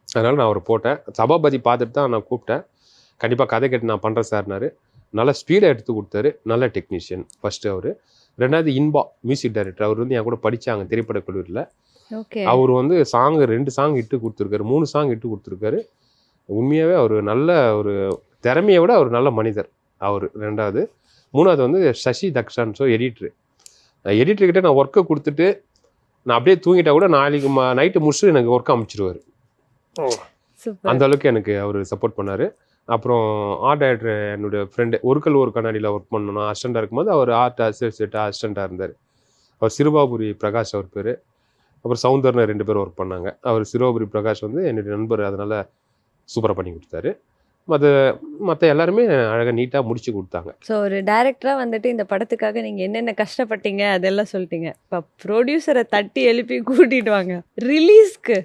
அதனால் நான் அவரை போட்டேன். சபாபதி பார்த்துட்டு தான் நான் கூப்பிட்டேன். கண்டிப்பாக கதை கேட்டு நான் பண்ணுறேன் சார்னாரு. நல்லா ஸ்பீடாக எடுத்து கொடுத்தாரு. நல்ல டெக்னீஷியன் ஃபஸ்ட்டு அவர். ரெண்டாவது இன்பா மியூசிக் டைரக்டர். அவர் வந்து என் கூட படித்தாங்க திரைப்பட கல்லூரியில். அவர் வந்து 2 சாங் இட்டு கொடுத்துருக்காரு, 3 சாங் இட்டு கொடுத்துருக்காரு. உண்மையாகவே அவர் நல்ல ஒரு திறமையை விட அவர் நல்ல மனிதர் அவர். ரெண்டாவது. மூணாவது வந்து சசி தக்ஷான் எடிட்டர்கிட்ட நான் ஒர்க்கை கொடுத்துட்டு நான் அப்படியே தூங்கிட்டா கூட நாளைக்கு நைட்டு முடிச்சுட்டு எனக்கு ஒர்க் அமைச்சிருவார். அந்த அளவுக்கு எனக்கு அவர் சப்போர்ட் பண்ணார். அப்புறம் ஆர்ட் டைரக்டர் என்னுடைய ஃப்ரெண்டு ஒரு கண்ணாடியில் ஒர்க் பண்ணணும் அசிஸ்டண்டாக இருக்கும்போது அவர் ஆர்ட் அசிஸ்டண்ட்டாக இருந்தார். அவர் சிறுபாபுரி பிரகாஷ் அவர் பேர். அப்புறம் சவுந்தர்னு 2 பேர் ஒர்க் பண்ணாங்க. அவர் சிறுபாபுரி பிரகாஷ் வந்து என்னுடைய நண்பர், அதனால் சூப்பராக பண்ணி கொடுத்தாரு. மற்ற எல்லாருமே அழகாக நீட்டாக முடிச்சு கொடுத்தாங்க. ஸோ ஒரு டைரக்டராக வந்துட்டு இந்த படத்துக்காக நீங்கள் என்னென்ன கஷ்டப்பட்டீங்க அதெல்லாம் சொல்லிட்டீங்க. இப்போ ப்ரொடியூசரை தட்டி எழுப்பி கூட்டிட்டு வாங்க, ரிலீஸ்க்கு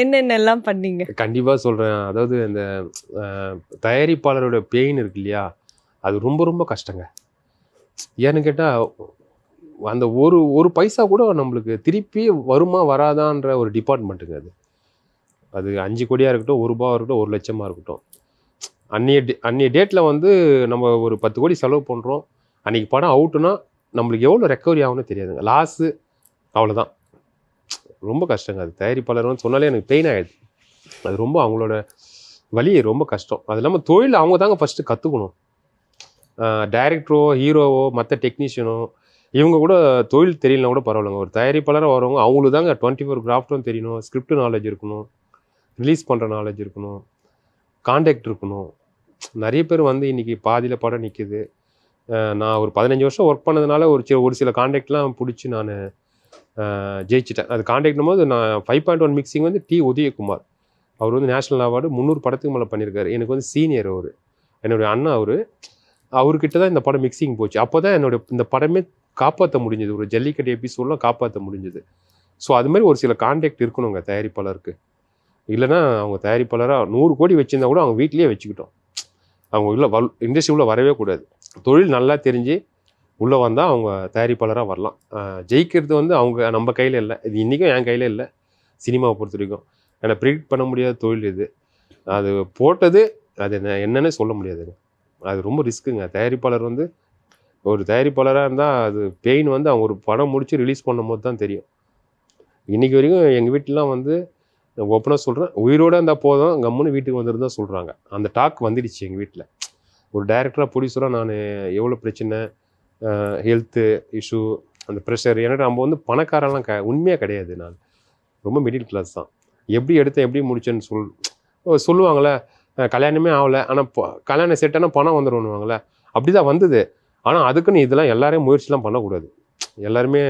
என்னென்னலாம் பண்ணீங்க? கண்டிப்பாக சொல்கிறேன். அதாவது இந்த தயாரிப்பாளரோட பெயின் இருக்கு இல்லையா, அது ரொம்ப ரொம்ப கஷ்டங்க. ஏன்னு கேட்டால் அந்த ஒரு பைசா கூட நம்மளுக்கு திருப்பி வருமா வராதான்ற ஒரு டிபார்ட்மெண்ட்டுங்க அது. அது 5 கோடியாக இருக்கட்டும், 1 ரூபாவாக இருக்கட்டும், 1 லட்சமாக இருக்கட்டும். அன்றைய டேட்டில் வந்து நம்ம ஒரு 10 கோடி செலவு பண்ணுறோம். அன்றைக்கி படம் அவுட்டுனா நம்மளுக்கு எவ்வளோ ரெக்கவரி ஆகும்னு தெரியாதுங்க. லாஸு அவ்வளோதான். ரொம்ப கஷ்டங்க அது. தயாரிப்பாளர்னு சொன்னாலே எனக்கு பெயின் ஆகிடுது. அது ரொம்ப அவங்களோட வலி ரொம்ப கஷ்டம். அது இல்லாமல் தொழில் அவங்க தாங்க ஃபஸ்ட்டு கற்றுக்கணும். டைரக்டரோ ஹீரோவோ மற்ற டெக்னீஷியனோ இவங்க கூட தொழில் தெரியலனா கூட பரவாயில்லைங்க. ஒரு தயாரிப்பாளராக வரவங்க அவங்களுக்கு தாங்க 24 கிராஃப்டும் தெரியணும், ஸ்கிரிப்ட் நாலேஜ் இருக்கணும், ரிலீஸ் பண்ணுற நாலேஜ் இருக்கணும், கான்டாக்ட் இருக்கணும். நிறைய பேர் வந்து இன்றைக்கி பாதியில் படம் நிற்கிது. நான் ஒரு 15 வருஷம் ஒர்க் பண்ணதுனால ஒரு சில கான்டாக்ட்லாம் பிடிச்சி நான் ஜெயிச்சிட்டேன். அது கான்டாக்ட்னும் போது நான் 5.1 மிக்சிங் வந்து டி உதயகுமார். அவர் வந்து நேஷ்னல் அவார்டு 300 படத்துக்கு மேலே பண்ணியிருக்காரு. எனக்கு வந்து சீனியர் அவர், என்னுடைய அண்ணா அவர். அவர்கிட்ட தான் இந்த படம் மிக்சிங் போச்சு. அப்போ தான் இந்த படமே காப்பாற்ற முடிஞ்சது. ஒரு ஜல்லிக்கட்டு எபிசோடெலாம் காப்பாற்ற முடிஞ்சது. ஸோ அது மாதிரி ஒரு சில கான்டாக்ட் இருக்கணுங்க தயாரிப்பாளருக்கு. இல்லைனா அவங்க தயாரிப்பாளராக 100 கோடி வச்சுருந்தா கூட அவங்க வீட்லேயே வச்சுக்கிட்டோம். அவங்க இண்டஸ்ட்ரி உள்ளே வரவே கூடாது. தொழில் நல்லா தெரிஞ்சு உள்ளே வந்தால் அவங்க தயாரிப்பாளராக வரலாம். ஜெயிக்கிறது வந்து நம்ம கையில் இல்லை. இது இன்றைக்கும் என் கையில் இல்லை. சினிமாவை பொறுத்த வரைக்கும் என்னை ப்ரிடிக்ட் பண்ண முடியாத தொழில் இது. அது போட்டது அது என்னன்னு சொல்ல முடியாதுங்க. அது ரொம்ப ரிஸ்க்குங்க. தயாரிப்பாளர் வந்து ஒரு தயாரிப்பாளராக இருந்தால் அது பெயின் வந்து அவங்க ஒரு படம் முடித்து ரிலீஸ் பண்ணும் போது தான் தெரியும். இன்றைக்கி வரைக்கும் எங்கள் வீட்டிலலாம் வந்து ஓப்பனாக சொல்கிறேன், உயிரோடு இருந்தால் போதும் கம்முன்னு வீட்டுக்கு வந்துருந்தா சொல்கிறாங்க. அந்த டாக் வந்துடுச்சு எங்கள் வீட்டில். ஒரு டைரக்டராக ப்ரொடியூசராக நான் எவ்வளோ பிரச்சனை, ஹெல்த்து இஷ்யூ, அந்த ப்ரெஷர். ஏன்னா நம்ம வந்து பணக்காரெல்லாம் உண்மையாக கிடையாது. நான் ரொம்ப மிடில் கிளாஸ் தான். எப்படி எடுத்தேன் எப்படி முடிச்சேன்னு சொல்லுவாங்களே, கல்யாணமே ஆகலை ஆனால் கல்யாணம் செட் ஆனால் பணம் வந்துடுவாங்களே, அப்படி தான் வந்தது. ஆனால் அதுக்குன்னு இதெல்லாம் எல்லாரையும் முயற்சிலாம் பண்ணக்கூடாது. எல்லாருமே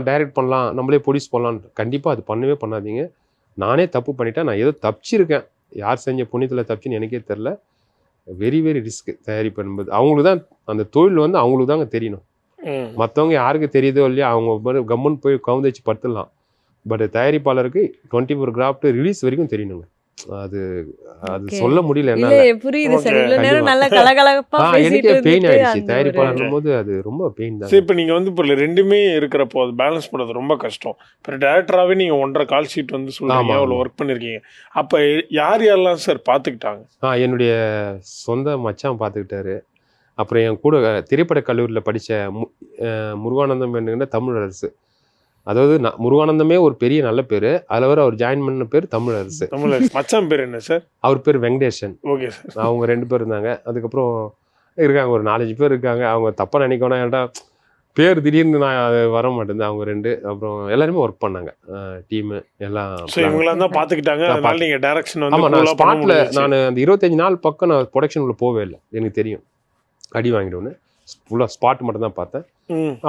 டைரக்ட் பண்ணலாம், நம்மளே ப்ரொடியூஸ் பண்ணலான்னு கண்டிப்பாக அது பண்ணவே பண்ணாதீங்க. நானே தப்பு பண்ணிட்டேன். நான் ஏதோ தப்பிச்சிருக்கேன். யார் செஞ்ச புண்ணியத்தில் தப்பிச்சுன்னு எனக்கே தெரில. வெரி வெரி ரிஸ்க்கு தயாரிப்பு என்பது. அவங்களுக்கு தான் அந்த தொழில் வந்து அவங்களுக்கு தாங்க தெரியணும். மற்றவங்க யாருக்கு தெரியுதோ இல்லையா, அவங்க கம்முன்னு போய் கவுந்து வச்சு படுத்துடலாம். பட் தயாரிப்பாளருக்கு 24 கிராஃப்ட் ரிலீஸ் வரைக்கும் தெரியணுங்க. அது Okay. சொல்ல முடியல இல்ல என்னால. புரியுது சார். Okay. இவ்வளவு நேரம் கண்டிப்பா. நல்லா கலகலப்பா பேசிட்டு எனக்கே பெயின் இருந்துட்டு ஆயிடுச்சு. அந்த ஒரு தயாரிப்பாளர் போது அது ரொம்ப பெயின் தான். சரி, இப்போ நீங்கள் வந்து இப்போ ரெண்டுமே இருக்கிறப்போ அது பேலன்ஸ் பண்ணுறது ரொம்ப கஷ்டம். இப்போ டேரக்டராகவே நீங்கள் 1.5 கால் ஷீட் வந்து சொல்கிறீங்க, ஆமா, அவ்வளோ ஆமா. ஒர்க் பண்ணியிருக்கீங்க. அப்போ யாரெல்லாம் சார் பார்த்துக்கிட்டாங்க? என்னுடைய சொந்த மச்சான் பார்த்துக்கிட்டாரு. அப்புறம் என் கூட திரைப்பட கல்லூரியில் படித்த முருகானந்தம் என்னங்கிற தமிழரசு. அதாவது முருகானந்தமே ஒரு பெரிய நல்ல பேர். அதில் வர அவர் ஜாயின் பண்ண பேர் தமிழரசு. மச்சான் பேர் என்ன சார்? அவர் பேர் வெங்கடேஷன். Okay sir. அவங்க 2 பேர் இருந்தாங்க. அதுக்கப்புறம் இருக்காங்க ஒரு 4-5 பேர் இருக்காங்க. அவங்க தப்பாக நினைக்கணும், ஏன்டா பேர் திடீர்னு நான் அது வர மாட்டேங்குது. அவங்க 2 அப்புறம் எல்லாருமே ஒர்க் பண்ணாங்க. டீமு எல்லாம். ஸோ இவங்களாம் தான் பார்த்துக்கிட்டாங்க. அதனால நீங்கள் டைரக்ஷன் வந்து ஆமாம், நான் full-ஆ பண்ண ஸ்பாட்டில் முடிஞ்சுச்சு. நான் அந்த 25 நாள் பக்கம் நான் ப்ரொடக்ஷனுக்குள்ள போவே இல்லை. எனக்கு தெரியும் அடி வாங்கிடுவேன்னு. ஃபுல்லாக ஸ்பாட் மட்டும் தான் பார்த்தேன்.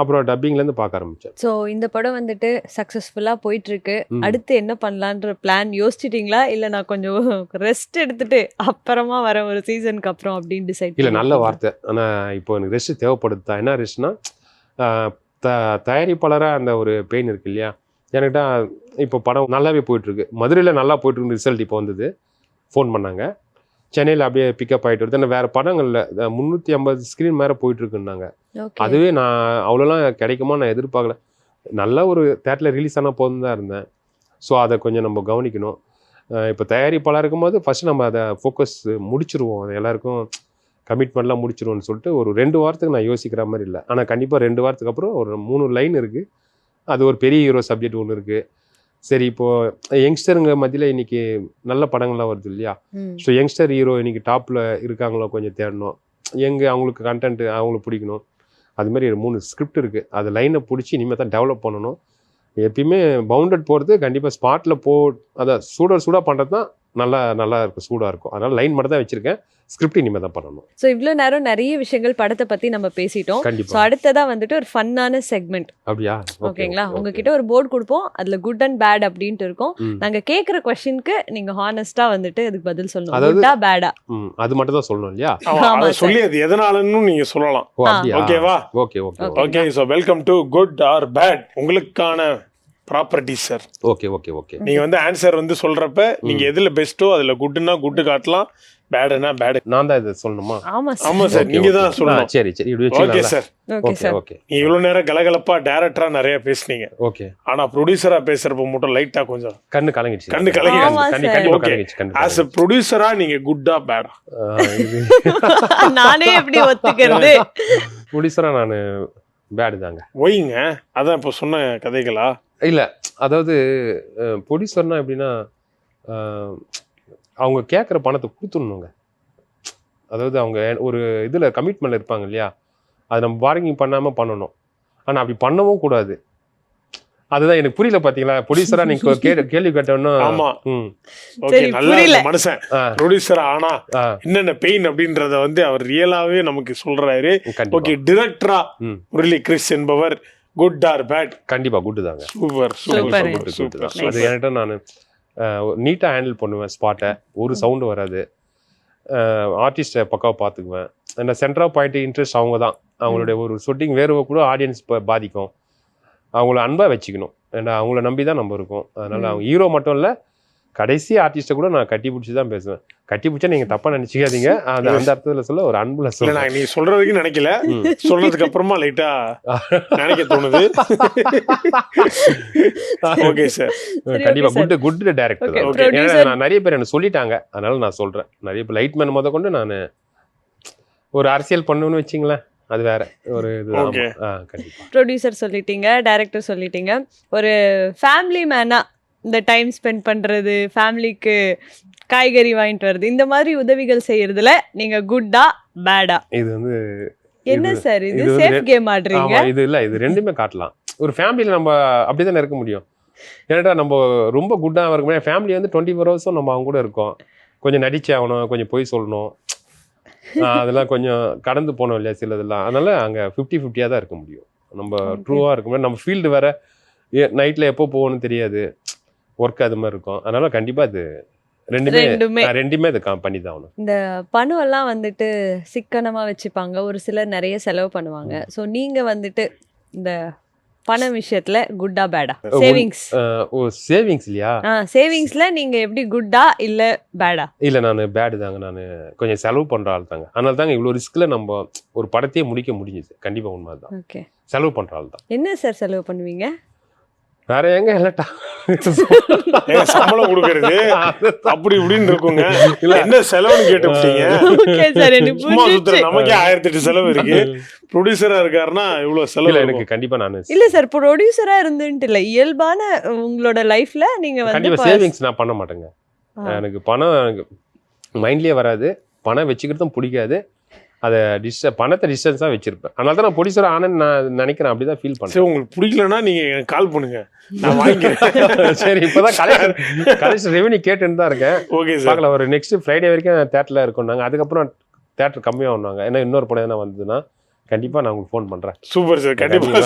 அப்புறம் டப்பிங்லேருந்து பார்க்க ஆரம்பித்தேன். ஸோ இந்த படம் வந்துட்டு சக்ஸஸ்ஃபுல்லாக போயிட்டு இருக்கு. ம். அடுத்து என்ன பண்ணலான்ற பிளான் யோசிச்சிட்டீங்களா? இல்லை நான் கொஞ்சம் ரெஸ்ட் எடுத்துட்டு அப்புறமா வர ஒரு சீசனுக்கு அப்புறம் அப்படின்னு டிசைட் இல்லை, நல்ல வார்த்தை. ஆனால் இப்போ எனக்கு ரெஸ்ட் தேவைப்படுது தான். என்ன ரெஸ்ட்னா, தயாரிப்பாளராக அந்த ஒரு பெயின் இருக்கு இல்லையா. எனக்கிட்ட இப்போ படம் நல்லாவே போயிட்டுருக்கு. மதுரையில் நல்லா போயிட்டுருக்கு. ரிசல்ட் இப்போ வந்தது. ஃபோன் பண்ணாங்க. சென்னையில் அப்படியே பிக்கப் ஆகிட்டு வருது. ஆனால் வேறு படங்களில் 350 ஸ்க்ரீன் மேலே போயிட்டுருக்குன்னாங்க. ஓகே. அதுவே நான் அவ்வளோலாம் கிடைக்குமா நான் எதிர்பார்க்கல. நல்ல ஒரு தேட்டரில் ரிலீஸ் ஆனால் போதும் தான் இருந்தேன். ஸோ அதை கொஞ்சம் நம்ம கவனிக்கணும். இப்போ தயாரிப்பாளர் இருக்கும்போது ஃபஸ்ட்டு நம்ம அதை ஃபோக்கஸ் முடிச்சிருவோம். அது எல்லாருக்கும் கமிட்மெண்ட்லாம் முடிச்சிருவோம்னு சொல்லிட்டு ஒரு 2 வாரத்துக்கு நான் யோசிக்கிற மாதிரி இல்லை. ஆனால் கண்டிப்பாக 2 வாரத்துக்கு அப்புறம் ஒரு 3 லைன் இருக்குது. அது ஒரு பெரிய ஹீரோ சப்ஜெக்ட் ஒன்று இருக்குது. சரி, இப்போது யங்ஸ்டருங்க மத்தியில் இன்றைக்கி நல்ல படங்கள்லாம் வருது இல்லையா. ஸோ யங்ஸ்டர் ஹீரோ இன்றைக்கி டாப்பில் இருக்காங்களோ கொஞ்சம் தேடணும். அவங்களுக்கு கண்டென்ட்டு அவங்களுக்கு பிடிக்கணும். அதுமாரி 3 ஸ்கிரிப்ட் இருக்குது. அது லைனை பிடிச்சி இனிமேல் தான் டெவலப் பண்ணணும். எப்பயுமே பவுண்டட் போகிறது கண்டிப்பாக ஸ்பாட்டில் அதை சூடாக பண்ணுறது தான் நல்லா இருக்கும், சூடாக இருக்கும். அதனால் லைன் மட்டும் தான் வச்சுருக்கேன். ஸ்கிரிப்ட் இனிமேல் தான் பண்ணணும். ஸோ இவ்வளோ நேரம் நிறைய விஷயங்கள் படத்தை பற்றி நம்ம பேசிட்டோம். ஸோ கண்டிப்பாக. அடுத்ததாக வந்துட்டு ஒரு ஃபன்னான செக்மெண்ட். அப்படியா? ஓகேங்களா? உங்ககிட்ட ஒரு போர்டு கொடுப்போம். அதில் குட் அண்ட் பேட் அப்படின்ட்டு இருக்கும். நாங்கள் கேட்குற கொஸ்டினுக்கு நீங்கள் ஹானஸ்ட்டாக வந்துட்டு அதுக்கு பதில் சொல்லணும். அதாவது குட்டா பேடா? அது மட்டும் தான் சொல்லணும் இல்லையா. அதை சொல்லி அது எதனாலன்னு நீங்கள் சொல்லலாம். ஓ அப்படியா? ஓகேவா? Okay. Okay. So welcome to good or bad, உங்களுக்கான ப்ராப்பர்ட்டிஸ் சார். ஓகே. நீங்க வந்து ஆன்சர் வந்து சொல்றப்ப நீங்க எதுல பெஸ்ட்டோ அதுல குட்னா குட் காட்டலாம், பேடுனா பேட். நான் தான் இதை சொல்லணுமா? ஆமா ஆமா சார், நீங்க தான் சொல்லணும். சரி இப்படி ஓகே வச்சுக்கலாம். சார். Okay sir. ஓகே. நீங்க இவ்வளவு நேரம் கலகலப்பா டைரக்டரா நிறைய பேசுனீங்க. ஓகே. ஆனா ப்ரொடியூசரா பேசுறப்ப மட்டும் லைட்டா கொஞ்சம் கண்ணு கலங்கிடுச்சு. கண்ணு கலங்கிடுச்சு. ஆமா கண்டிப்பா ஓகே. கலங்கிடுச்சு. ஆஸ் எ ப்ரொடியூசரா நீங்க குட்டா பேடா? நானே எப்படி ஒத்துக்கிறது? ப்ரொடியூசரா நான் பேடு தாங்க. ஒய்ங்க, அதான் இப்போ சொன்ன கதைகளா? இல்லை, அதாவது ப்ரொடியூசர்னா எப்படின்னா அவங்க கேட்குற பணத்தை கொடுத்துடணுங்க. அதாவது அவங்க ஒரு இதில் கமிட்மெண்ட் இருப்பாங்க இல்லையா, அதை நம்ம பார்கிங் பண்ணாமல் பண்ணணும். ஆனால் அப்படி பண்ணவும் கூடாது. அதுதான் எனக்கு புரியல. பார்த்தீங்களா, ப்ரொடியூசரா நீங்க கேள்வி கேட்டோன்னா. ஆமா. ஓகே, சரி, நல்ல புரியல. மனுஷன் ப்ரொடியூசரா ஆனா என்னென்ன பெயின் அப்படின்றத வந்து அவர் ரியலாவே நமக்கு சொல்றாரு. ஓகே, டிரெக்டரா முரளி கிறிஸ் என்பவர் குட் ஆர் பேட்? கண்டிப்பா குட் தாங்க. சூப்பர். அது என்கிட்ட நான் நீட்டாக ஹேண்டில் பண்ணுவேன். ஸ்பாட்டை ஒரு சவுண்டு வராது. ஆர்டிஸ்ட்டை பக்காவை பார்த்துக்குவேன். அந்த சென்டர் ஆஃப் பாயிண்ட் இன்ட்ரெஸ்ட் அவங்க தான். அவங்களுடைய ஒரு ஷூட்டிங் வேர்வை கூட ஆடியன்ஸ் பாதிக்கும். அவங்கள அன்பாக வச்சுக்கணும். ஏன்னா அவங்கள நம்பி தான் நம்ம இருக்கோம். அதனால் அவங்க ஹீரோ மட்டும் இல்லை, கடைசி ஆர்டிஸ்ட்டை கூட நான் கட்டி பிடிச்சி தான் பேசுவேன். கட்டி பிடிச்சா நீங்கள் தப்பாக நினச்சிக்காதீங்க. அந்த அர்த்தத்தில் சொல்ல ஒரு அன்புல சொல்ல. நீ சொல்றதுக்கு நினைக்கல, சொல்றதுக்கு அப்புறமா லைட்டா நினைக்க தோணுது. Okay sir. கண்டிப்பாக குட் டைரக்டர் தான். ஏன்னா நான் நிறைய பேர் எனக்கு சொல்லிட்டாங்க, அதனால நான் சொல்கிறேன். நிறைய பேர் லைட்மேன் முத கொண்டு நான் ஒரு அரசியல் பண்ணுன்னு வச்சிங்களேன், அது வேற ஒரு இது. கண்டிப்பாக ப்ரொடியூசர் சொல்லிட்டீங்க, டைரக்டர் சொல்லிட்டீங்க. ஒரு ஃபேமிலி மேனா இந்த டைம் ஸ்பெண்ட் பண்றது, ஃபேமிலிக்கு காய்கறி வாங்கிட்டு வருது, இந்த மாதிரி உதவிகள் செய்யறதுல நீங்க குட்டா பேடா? இது வந்து என்ன சார் இது சேஃப் கேம் ஆடுறீங்க? இது இல்லை, இது ரெண்டுமே காட்டலாம். ஒரு ஃபேமிலியில் நம்ம அப்படி தானே இருக்க முடியும். ஏன்னா நம்ம ரொம்ப குட்டாக இருக்க முடியும். ஃபேமிலி வந்து 24 ஹவர்ஸும் நம்ம அவங்க கூட இருக்கோம். கொஞ்சம் நடிச்சு ஆகணும், கொஞ்சம் பொய் சொல்லணும், அதெல்லாம் கொஞ்சம் கடந்து போனோம் இல்லையா சிலதெல்லாம். அதனால அங்கே 50-50 தான் இருக்க முடியும். நம்ம ட்ரூவாக இருக்க முடியும். நம்ம ஃபீல்டு வேற, நைட்டில் எப்போ போகணும்னு தெரியாது, ஒர்க் அது மாதிரி இருக்கும். அதனால கண்டிப்பாக இது ரெண்டுமே இது பண்ணி தான் ஆகணும். இந்த பணம் வந்துட்டு சிக்கனமாக வச்சுப்பாங்க, ஒரு சிலர் நிறைய செலவு பண்ணுவாங்க. ஸோ நீங்கள் வந்துட்டு இந்த பண விஷயத்துல குட்டா பேடா? சேவிங்ஸ். சேவிங்ஸ் இல்லையா? சேவிங்ஸ்ல நீங்க எப்படி குட்டா இல்ல பேடா? இல்ல நான் பேடு தாங்க. நான் கொஞ்சம் செலவு பண்ற ஆள் தாங்க. அதனால தாங்க இவ்வளவு ரிஸ்க்ல நம்ம ஒரு படத்தையே முடிக்க முடிஞ்சுது. கண்டிப்பா உண்மைதான். ஓகே. செலவு பண்ற ஆள் தான். என்ன சார் செலவு பண்ணுவீங்க? வேற எங்க இல்லட்டா சம்பளம் கொடுக்கறது அப்படி இப்படின்னு இருக்குங்க. இல்ல என்ன செலவுன்னு கேட்டுட்டீங்க. சும்மா சுத்துற நமக்கே 1008 செலவு இருக்கு. ப்ரொடியூசரா இருக்காருன்னா இவ்வளவு செலவு எனக்கு கண்டிப்பா நான் இல்ல சார் ப்ரொடியூசரா இருந்துட்டு இல்ல, இயல்பான உங்களோட லைஃப்ல நீங்க வந்து கண்டிப்பா சேவிங்ஸ் நான் பண்ண மாட்டேங்க. எனக்கு பணம் எனக்கு மைண்ட்லயே வராது. பணம் வச்சுக்கிறதும் பிடிக்காது. அதை பணத்தை டிஸ்டன்ஸா வச்சிருப்பேன். அதனால தான் நான் ப்ரொடியூசர் ஆனேன்னு நான் நினைக்கிறேன். அப்படிதான் ஃபீல் பண்ணேன். உங்களுக்கு பிடிக்கலன்னா நீங்க கால் பண்ணுங்க, நான் வாங்கிக்கிறேன். சரி, இப்பதான் கலெக்ஷன் ரெவென்யூ கேட்டுன்னு தான் இருக்கேன். ஓகே சார், பார்க்கலாம். ஒரு நெக்ஸ்ட் ஃப்ரைடே வரைக்கும் தேட்டர்ல இருக்கோம். அதுக்கப்புறம் தேட்டர் கம்மியாகுனாங்க. ஏன்னா இன்னொரு படம் எதனா வந்ததுன்னா கண்டிப்பா நான் உங்களுக்கு ஃபோன் பண்றேன். சூப்பர் சார், கண்டிப்பா.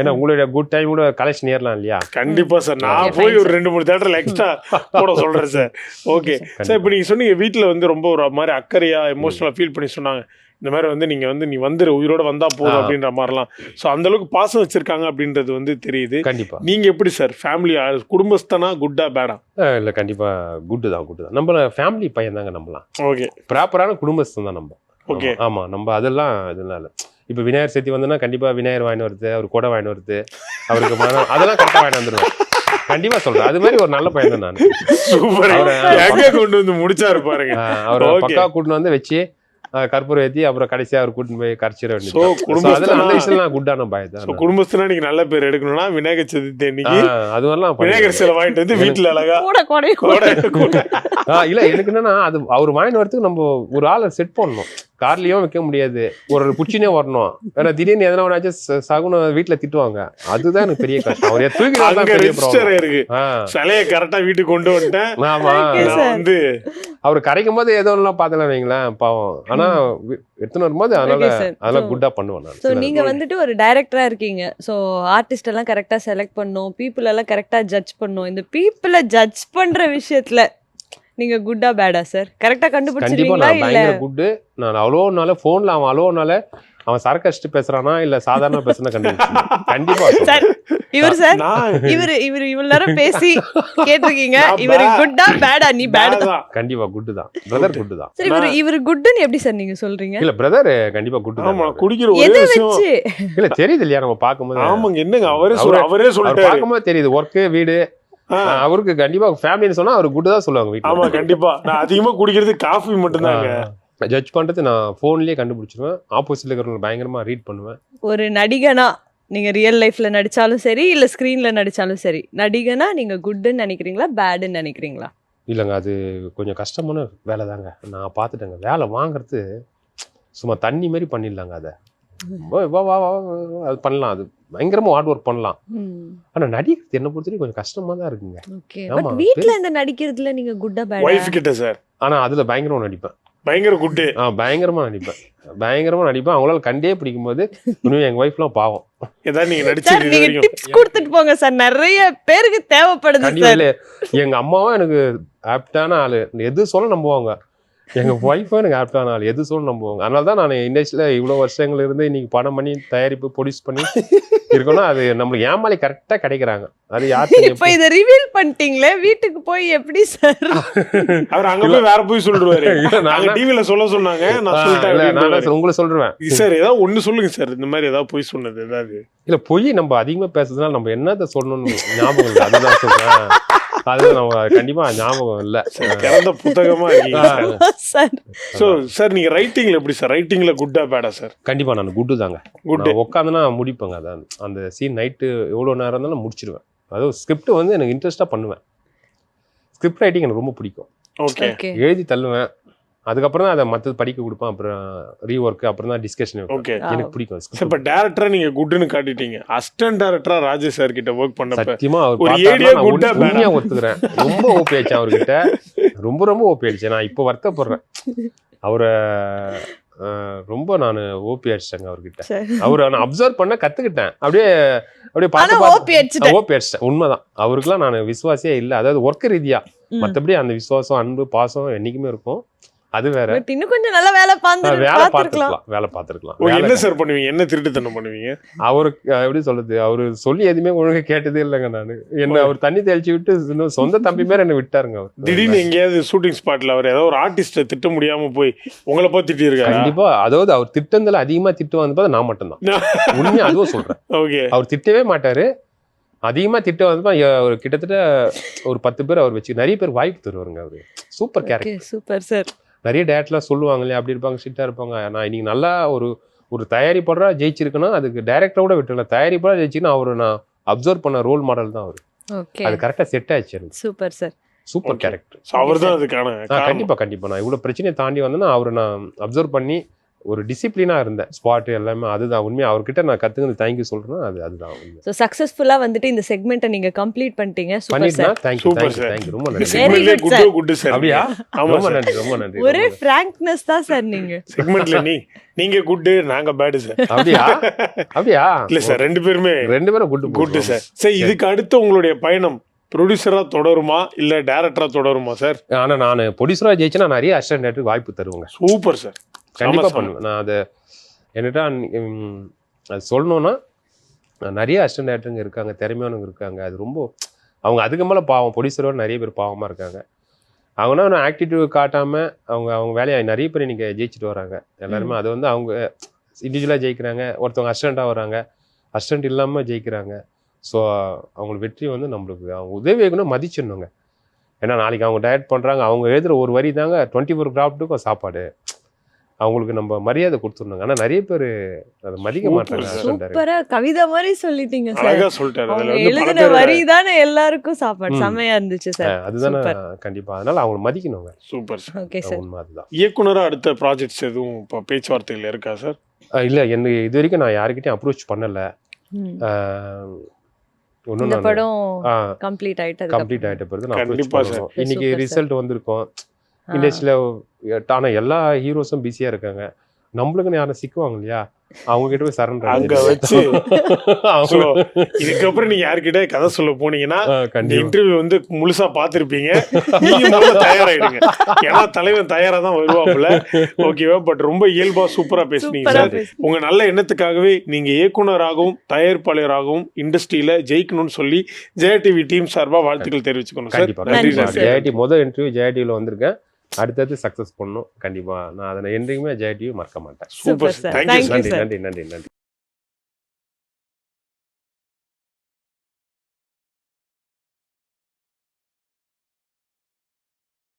ஏன்னா உங்களுடைய குட் டைம் கூட கலெக்ஷன் ஏறலாம் இல்லையா? கண்டிப்பா சார், நான் போய் ஒரு 2-3 தியேட்டர்ல எக்ஸ்ட்ரா போட சொல்றேன் சார். ஓகே சார், இப்போ நீங்க சொன்னீங்க வீட்டுல வந்து ரொம்ப ஒரு மாதிரி அக்கறையா எமோஷனலா ஃபீல் பண்ணி சொன்னாங்க. இந்த மாதிரி வந்து நீங்க வந்து நீ வந்துரு, உயிரோட வந்தா போதும் அப்படின்ற மாதிரிலாம். ஸோ அந்த அளவுக்கு பாசம் வச்சிருக்காங்க அப்படின்றது வந்து தெரியுது. கண்டிப்பா. நீங்க எப்படி சார், ஃபேமிலி குடும்பஸ்தனா குட்டா பேடா? இல்ல கண்டிப்பா குட்டு தான். நம்ம ஃபேமிலி பையன் தாங்க நம்மலாம். ஓகே, ப்ராப்பரான குடும்பஸ்தான் தான் நம்ம. ஓகே, ஆமா. நம்ம அதெல்லாம் இதனால இப்போ விநாயகர் சதுர்த்தி வந்தோன்னா கண்டிப்பா விநாயகர் வாங்கிட்டு வருது, அவர் கொடை வாங்கிட்டு வருது, அவருக்கு அதெல்லாம் கரெக்டாக வாங்கிட்டு வந்துடுவேன். கண்டிப்பா சொல்றேன், அது மாதிரி ஒரு நல்ல பையன் தான் நான். சூப்பர், கொண்டு வந்து முடிச்சாரு பாருங்க. அவர் பக்கா கூட்டின்னு வந்து வச்சு கற்பூரம் ஏற்றி அப்புறம் கடைசியா அவர் கூட்டின்னு போய் கரைச்சிட வேண்டியது. குட்டான பாய் தான். குடும்பஸ்தனா நீங்க நல்ல பேர் எடுக்கணும்னா விநாயகர் சதுர்த்தி அன்னைக்கு அது மாதிரிலாம் விநாயகர் சிலை வாங்கிட்டு வந்து வீட்டுல அழகா இல்ல எனக்கு என்னன்னா அது அவர் வாங்கிட்டு வரதுக்கு நம்ம ஒரு ஆளை செட் பண்ணணும். கார்லயும் வைக்க முடியாது, ஒரு குச்சினே வரணும். ஏன்னா திடீர்னு எதனா ஒன்னாச்சும் சகுன வீட்டுல திட்டுவாங்க. அதுதான் எனக்கு பெரிய கஷ்டம். அவர் தூக்கி சிலையை கரெக்டா வீட்டுக்கு கொண்டு வந்துட்டேன். ஆமா, வந்து அவர் கரைக்கும் போது ஏதோ எல்லாம் பாத்தலாம் வைங்களேன், பாவம். ஆனா எடுத்துன்னு வரும்போது அதெல்லாம் குட்டா பண்ணுவேன். நீங்க வந்துட்டு ஒரு டைரக்டரா இருக்கீங்க. சோ ஆர்டிஸ்ட் எல்லாம் கரெக்டா செலக்ட் பண்ணும், பீப்புள் எல்லாம் கரெக்டா ஜட்ஜ் பண்ணும். இந்த பீப்புளை ஜட்ஜ் பண்ற விஷயத்துல நீங்க குட்டா பேடா சார்? கரெக்டா கண்டுபிடிச்சிருக்கீங்களா? இல்ல பயங்கர குட். நான் அவ்வளோனால போன்ல அவன் அவ்வளோனால அவன் சரக்கடிச்சிட்டு பேசுறானா இல்ல சாதாரண பேசுனா கண்டிப்பா சார். இவர் சார் இவர் இவ்வளவு நேரம் பேசி கேட்டிருக்கீங்க, இவர் குட்டா பேடா? நீ பேடா? கண்டிப்பா குட் தான் பிரதர், குட் தான். சரி, இவர் குட்னு எப்படி சார் நீங்க சொல்றீங்க? இல்ல பிரதர் கண்டிப்பா குட் தான். ஆமா, குடிக்கிற ஒரே விஷயம் இல்ல தெரியுது இல்லையா நம்ம பாக்கும்போது. ஆமாங்க, என்னங்க அவரே சொல்லிட்டாரு. பாக்கும்போது தெரியுது. ஒர்க் வீடு அவருக்கு கண்டிப்பா ஃபேமிலின்னு சொன்னா அவர் குட் தான் சொல்லுவாங்க வீட்டுல. ஆமா கண்டிப்பா. நான் அதிகமா குடிக்கிறது காஃபி மட்டும் தாங்க. ஜட்ஜ் பண்றது நான் போன்லயே கண்டுபிடிச்சிருவேன். ஆப்போசிட்ல இருக்கிறவங்க பயங்கரமா ரீட் பண்ணுவேன். ஒரு நடிகனா நீங்க ரியல் லைஃப்ல நடிச்சாலும் சரி இல்ல ஸ்கிரீன்ல நடிச்சாலும் சரி, நடிகனா நீங்க குட்னு நினைக்கிறீங்களா பேடுன்னு நினைக்கிறீங்களா? இல்லைங்க, அது கொஞ்சம் கஷ்டமான வேலை தாங்க. நான் பார்த்துட்டேங்க. வேலை வாங்குறது சும்மா தண்ணி மாதிரி பண்ணிடலாங்க. அதை அது பண்ணலாம், அது பயங்கரமா ஹார்ட் ஒர்க் பண்ணலாம். ஆனா நடிக்கிறது என்ன பொறுத்தவரைக்கும் கொஞ்சம் கஷ்டமா தான் இருக்குங்க. பட் வீட்ல இந்த நடிக்கிறதுல நீங்க குட்டா பேடா? வைஃப் கிட்ட சார். ஆனா அதுல பயங்கரமா நடிப்பேன். பயங்கர குட்டு. பயங்கரமா நடிப்பேன். அவங்களால கண்டே பிடிக்கும் போது எங்க ஒய்ஃப்லாம் பாவம். ஏதாவது நீங்க நடிச்சு டிப்ஸ் கொடுத்துட்டு போங்க சார், நிறைய பேருக்கு தேவைப்படுது சார். எங்க அம்மாவும் எனக்கு ஆப்டான ஆளு, எது சொல்ல நம்புவாங்க. எங்க ஒய்ஃபும் எனக்கு ஆப்டான ஆள், எது சொல்ல நம்புவாங்க. அதனால தான் நான் இண்டஸ்ட்ரியில இவ்வளவு வருஷங்கள் இருந்து இன்னைக்கு படம் பண்ணி தயாரிப்பு ப்ரொடியூஸ் பண்ணி இருக்கணும். அது நம்மளுக்கு ஏமாளி கரெக்டா கிடைக்கிறாங்க. அது யாரு இப்ப இத ரிவீல் பண்ணிட்டீங்களே, வீட்டுக்கு போய் எப்படி சார் அவர் அங்க போய் வேற போய் சொல்றாரு? நாங்க டிவில சொல்ல சொன்னாங்க, நான் சொல்லிட்டேன். நான் உங்களுக்கு சொல்றேன் சார், ஏதாவது ஒண்ணு சொல்லுங்க சார். இந்த மாதிரி ஏதாவது போய் சொன்னது ஏதாவது? இல்ல, பொய் நம்ம அதிகமா பேசுறதுனால நம்ம என்னத்த சொல்லணும்னு ஞாபகம் இல்லை. அதுதான் சொல்றேன். அது நம்ம கண்டிப்பா ஞாபகம் இல்ல. திறந்த புத்தகமா இருக்கீங்க சார். நீங்க ரைட்டிங்ல எப்படி சார்? ரைட்டிங்ல குட்டா பேடா சார்? கண்டிப்பா நான் குட்டு தாங்க. உட்காந்துனா முடிப்பேங்க. அதான் அந்த சீன் நைட்டு எவ்வளவு நேரம் இருந்தாலும் முடிச்சிருவேன். அதாவது ஸ்கிரிப்ட் வந்து எனக்கு இன்ட்ரெஸ்டா பண்ணுவேன். ஸ்கிரிப்ட் ரைட்டிங் எனக்கு ரொம்ப பிடிக்கும். ஓகே, எழுதி தள்ளுவேன். அதுக்கப்புறம் தான் அதை மற்றது படிக்க கொடுப்பேன். அப்புறம் ரீஒர்க், அப்புறம் தான் டிஸ்கஷன். எனக்கு பிடிக்கும். இப்ப டைரக்டரா நீங்க குட்னு காட்டிட்டீங்க. அசிஸ்டன்ட் டைரக்டரா ராஜேஷ் சார் கிட்ட ஒர்க் பண்ணப்ப சத்தியமா ஒரு ஏடியா குட்டா பேடா ஒத்துக்கிறேன். ரொம்ப ஓபி ஆச்சு அவர்கிட்ட. ரொம்ப ஓபி ஆயிடுச்சு. நான் இப்போ வருத்தப்படுறேன். அவரை ரொம்ப நான் ஓபி அடிச்சிட்டேங்க அவர்கிட்ட. அவரை நான் அப்சர்வ் பண்ண கத்துக்கிட்டேன். அப்படியே ஓபி அடிச்சிட்டேன். உண்மைதான். அவருக்குலாம் நான் விசுவாசியே இல்லை. அதாவது ஒர்க் ரீதியா. மற்றபடி அந்த விசுவாசம், அன்பு, பாசம் என்னைக்குமே இருக்கும். அது வேற. பட் இன்னும் கொஞ்சம் நல்ல வேலை பார்த்துருக்கலாம். வேலை பார்த்துருக்கலாம். என்ன சார் பண்ணுவீங்க, என்ன திருட்டுத்தனம் பண்ணுவீங்க? அவருக்கு எப்படி சொல்றது, அவரு சொல்லி எதுவுமே ஒழுங்கா கேட்டதே இல்லைங்க. நானு என்ன அவர் தண்ணி தெளிச்சு விட்டு இன்னும் சொந்த தம்பி மேல என்ன விட்டாருங்க. அவர் திடீர்னு எங்கேயாவது ஷூட்டிங் ஸ்பாட்ல அவர் ஏதோ ஒரு ஆர்டிஸ்ட திட்ட முடியாம போய் உங்களை பார்த்து திட்டிருக்காரு? கண்டிப்பா. அதாவது அவர் திட்டத்துல அதிகமா திட்டு வந்து நான் மட்டும்தான் உண்மையா அதுவும் சொல்றேன். ஓகே. அவர் திட்டவே மாட்டாரு. அதிகமா திட்ட வந்து ஒரு கிட்டத்தட்ட ஒரு 10 பேர் அவர் வச்சு நிறைய பேர் வாய்ப்பு தருவாருங்க. அவரு சூப்பர் கேரக்டர். Super sir. நிறைய டேரக்டர்லாம் சொல்லுவாங்க இல்லையா, அப்படி இருப்பாங்க, ஸ்ட்ரிக்டா இருப்பாங்க. நான் இன்னைக்கு நல்லா ஒரு தயாரிப்பாளரா ஜெயிச்சிருக்கேன்னா அதுக்கு டைரக்டரை கூட விட்டுல, தயாரிப்பாளர் ஜெயிச்சுன்னா அவரை நான் அப்சர்வ் பண்ண ரோல் மாடல் தான் அவரு. அது கரெக்டா செட் ஆயிடுச்சு எனக்கு. Super sir. Super character. அவர் தான் அதுக்கான. கண்டிப்பா நான் இவ்வளவு பிரச்சனையை தாண்டி வந்தேன்னா அவரை நான் அப்சர்வ் பண்ணி ஒரு டிசிப்ளினா இருந்தேன். ஸ்பாட் எல்லாமே அதுதான் உண்மையா. அவர்கிட்ட நான் கத்துக்கிறது தேங்க்யூ சொல்றேன். அதுதான் உண்மை. சோ சக்சஸ்ஃபுல்லா வந்துட்டு இந்த செக்மெண்ட்டை நீங்க கம்ப்ளீட் பண்ணிட்டீங்க. Super sir. தேங்க்யூ ரொம்ப நன்றி. Very good sir. அப்படியே ரொம்ப நன்றி. ஒரே frankness தான் சார் நீங்க செக்மெண்ட்ல. நீங்க குட், நாங்க பேட் சார். அப்படியா இல்ல சார், ரெண்டு பேரும் குட் சார். சரி, இதுக்கு அடுத்து உங்களுடைய பயணம் ப்ரொடியூசரா தொடருமா இல்ல டைரக்டரா தொடருமா சார்? ஆனா நான் ப்ரொடியூசரா ஜெயிச்சேன்னா நிறைய அசிஸ்டன்ட் டைரக்டருக்கு வாய்ப்பு தருவாங்க. Super sir. கண்டிப்பா பண்ணுவேன். நான் அதை என்னட்டா அது சொல்லணும்னா நிறைய அசிஸ்டன்ட் டைரக்டருங்க இருக்காங்க, திறமையானவங்க இருக்காங்க. அது ரொம்ப அவங்க அதுக்கு மேலே பாவம். ப்ரொடியூசரோட நிறைய பேர் பாவமாக இருக்காங்க. அவங்கன்னா நான் ஆக்டிவிட்டி காட்டாமல் அவங்க வேலையை நிறைய பேர் இன்றைக்கி ஜெயிச்சுட்டு வராங்க எல்லாருமே. அது வந்து அவங்க இண்டிவிஜுவலாக ஜெயிக்கிறாங்க, ஒருத்தவங்க அசிஸ்டண்ட்டாக வராங்க, அசிஸ்டண்ட் இல்லாமல் ஜெயிக்கிறாங்க. ஸோ அவங்களுக்கு வெற்றி வந்து நம்மளுக்கு அவங்க உதவியக்குன்னா மதிச்சிடணுங்க. ஏன்னா நாளைக்கு அவங்க டயட் பண்ணுறாங்க, அவங்க எழுதுகிற ஒரு வரி தாங்க 24 கிராஃப்ட்டுக்கும் சாப்பாடு. அவங்களுக்கு நம்ம மரியாதை கொடுத்துருந்தாங்க. ஆனா நிறைய பேர் அதை மதிக்க மாட்டாங்க. சூப்பரா கவிதை மாதிரி சொல்லிட்டீங்க சார். அழகா சொல்லிட்டாரு. எழுதின வரி தானே எல்லாருக்கும் சாப்பாடு. செமையா இருந்துச்சு சார். அதுதானே கண்டிப்பா. அதனால அவங்க மதிக்கணுங்க. Super sir. Okay sir. உண்மை அதுதான். இயக்குனரா அடுத்த ப்ராஜெக்ட்ஸ் எதுவும் இப்போ பேச்சுவார்த்தைகள் இருக்கா சார்? இல்ல, என்ன இது வரைக்கும் நான் யாருக்கிட்டையும் அப்ரோச் பண்ணல. இந்த படம் கம்ப்ளீட் ஆயிட்ட பிறகு நான் அப்ரோச் பண்ணுவோம். இன்னைக்கு ரிசல்ட் வந்திருக்கோம் இண்டஸ்ட்ரியில. ஆனா எல்லா ஹீரோஸும் பிஸியா இருக்காங்க. நம்மளுக்குன்னு யாரும் சிக்குவாங்க இல்லையா, அவங்க கிட்ட போய் சரண்டர் அங்க வச்சு. இதுக்கப்புறம் நீங்க யாருக்கிட்ட கதை சொல்ல போனீங்கன்னா இன்டர்வியூ வந்து முழுசா பாத்திருப்பீங்க. நீங்க முதல்ல தயாராயிடுங்க. ஏன்னா தலைவன் தயாரா தான் வருவாப்புல. ஓகேவா? பட் ரொம்ப இயல்பா சூப்பரா பேசுனீங்க சார். உங்க நல்ல எண்ணத்துக்காகவே நீங்க இயக்குனராகவும் தயாரிப்பாளராகவும் இண்டஸ்ட்ரியில ஜெயிக்கணும்னு சொல்லி ஜெயா டிவி டீம் சார்பா வாழ்த்துக்கள் தெரிவிச்சுக்கணும் சார். ஜெயா டிவி முதல் இன்டர்வியூ ஜெயா டிவில வந்திருக்கேன். அடுத்தது சக்சஸ் பண்ணணும் கண்டிப்பா. நான் அதை என்றைக்குமே ஜெயா டிவி மறக்க மாட்டேன். Super sir. நன்றி.